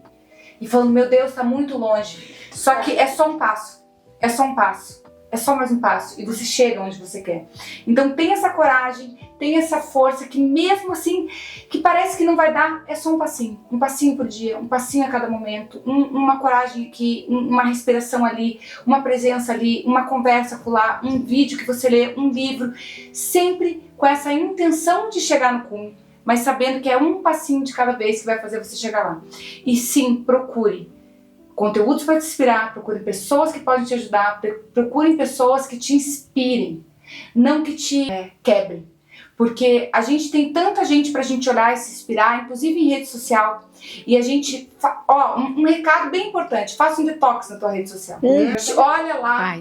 e falando, meu Deus, está muito longe. Só que é só um passo. É só um passo. É só mais um passo e você chega onde você quer. Então tem essa coragem, tem essa força que mesmo assim, que parece que não vai dar, é só um passinho por dia, um passinho a cada momento, uma coragem aqui, uma respiração ali, uma presença ali, uma conversa por lá, um vídeo que você lê, um livro, sempre com essa intenção de chegar no cume, mas sabendo que é um passinho de cada vez que vai fazer você chegar lá. E sim, procure conteúdos para te inspirar, procure pessoas que podem te ajudar, procure pessoas que te inspirem, não que te quebrem. Porque a gente tem tanta gente pra gente olhar e se inspirar, inclusive em rede social. E a gente, um recado bem importante, faça um detox na tua rede social. Olha lá,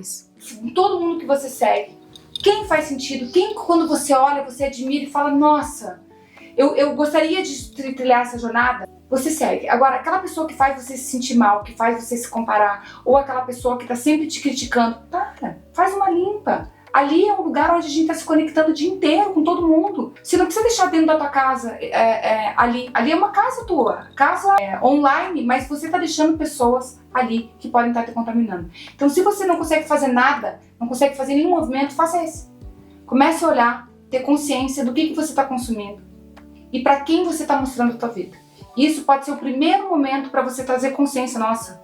todo mundo que você segue, quem faz sentido, quem quando você olha, você admira e fala, nossa, eu gostaria de trilhar essa jornada. Você segue. Agora, aquela pessoa que faz você se sentir mal, que faz você se comparar, ou aquela pessoa que tá sempre te criticando, faz uma limpa. Ali é um lugar onde a gente tá se conectando o dia inteiro com todo mundo. Você não precisa deixar dentro da tua casa, ali é uma casa tua, casa online, mas você tá deixando pessoas ali que podem estar te contaminando. Então, se você não consegue fazer nada, não consegue fazer nenhum movimento, faça esse. Comece a olhar, ter consciência do que você tá consumindo e para quem você tá mostrando a tua vida. Isso pode ser o primeiro momento para você trazer consciência, nossa,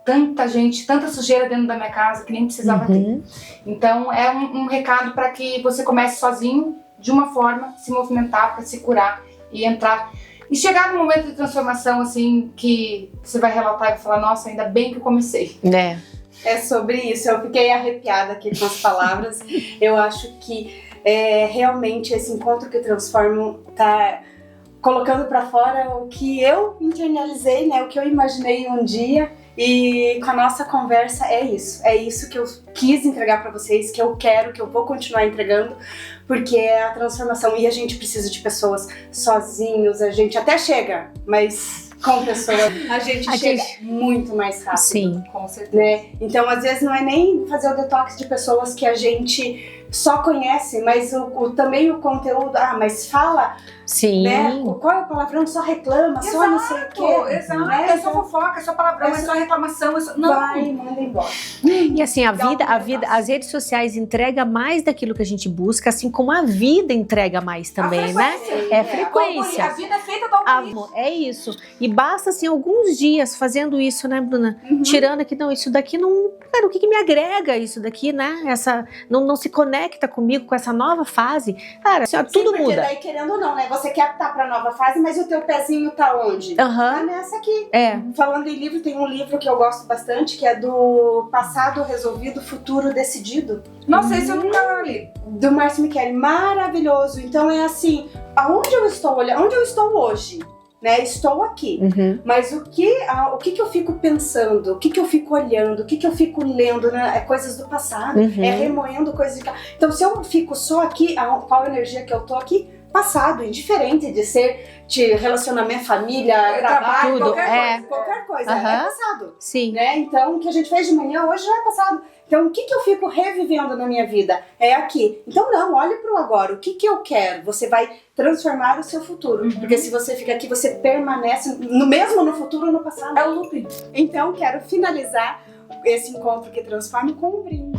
tanta gente, tanta sujeira dentro da minha casa que nem precisava ter. Então é um recado para que você comece sozinho, de uma forma, se movimentar para se curar e entrar. E chegar num momento de transformação assim que você vai relatar e vai falar, nossa, ainda bem que eu comecei. É sobre isso, eu fiquei arrepiada aqui com as palavras. Eu acho que realmente esse encontro que transforma tá colocando para fora o que eu internalizei, né, o que eu imaginei um dia, e com a nossa conversa é isso que eu quis entregar para vocês, que eu quero, que eu vou continuar entregando, porque é a transformação e a gente precisa de pessoas. Sozinhos a gente até chega, mas com pessoas a gente chega muito mais rápido. Sim, com certeza. Né? Então às vezes não é nem fazer o detox de pessoas que a gente só conhece, mas também o conteúdo, mas fala, Sim. né? Qual é o palavrão? Só reclama, só não sei o quê. Exato, né? é só fofoca, é só palavrão, é só reclamação, não. Vai, manda embora. E assim, a vida, as redes sociais entregam mais daquilo que a gente busca, assim como a vida entrega mais também, né? É frequência. A vida é feita do algoritmo. É isso. E basta, assim, alguns dias fazendo isso, né, Bruna? Tirando aqui, não, isso daqui não... Cara, o que me agrega isso daqui, né? Não se conecta comigo, com essa nova fase. Cara, assim, tudo porque muda. Daí, querendo ou não, né? Você quer estar pra nova fase, mas o teu pezinho tá onde? Tá nessa aqui. Falando em livro, tem um livro que eu gosto bastante, que é do Passado Resolvido, Futuro Decidido. Nossa, esse eu nunca li. Do Márcio Michele. Maravilhoso. Então é assim, aonde eu estou olhando, onde eu estou hoje? Né, estou aqui, mas o que eu fico pensando, o que eu fico olhando, o que eu fico lendo, né, é coisas do passado, é remoendo coisas de cá. Então se eu fico só aqui, qual energia que eu tô aqui? Passado, indiferente de relacionamento, família, trabalho, tudo, qualquer coisa, é passado. Sim. Né? Então o que a gente fez de manhã hoje já é passado. Então, o que eu fico revivendo na minha vida? É aqui. Então, não, olhe para o agora. O que eu quero? Você vai transformar o seu futuro. Porque se você fica aqui, você permanece mesmo no futuro ou no passado. É o looping. Então, quero finalizar esse encontro que transforma com um brinde.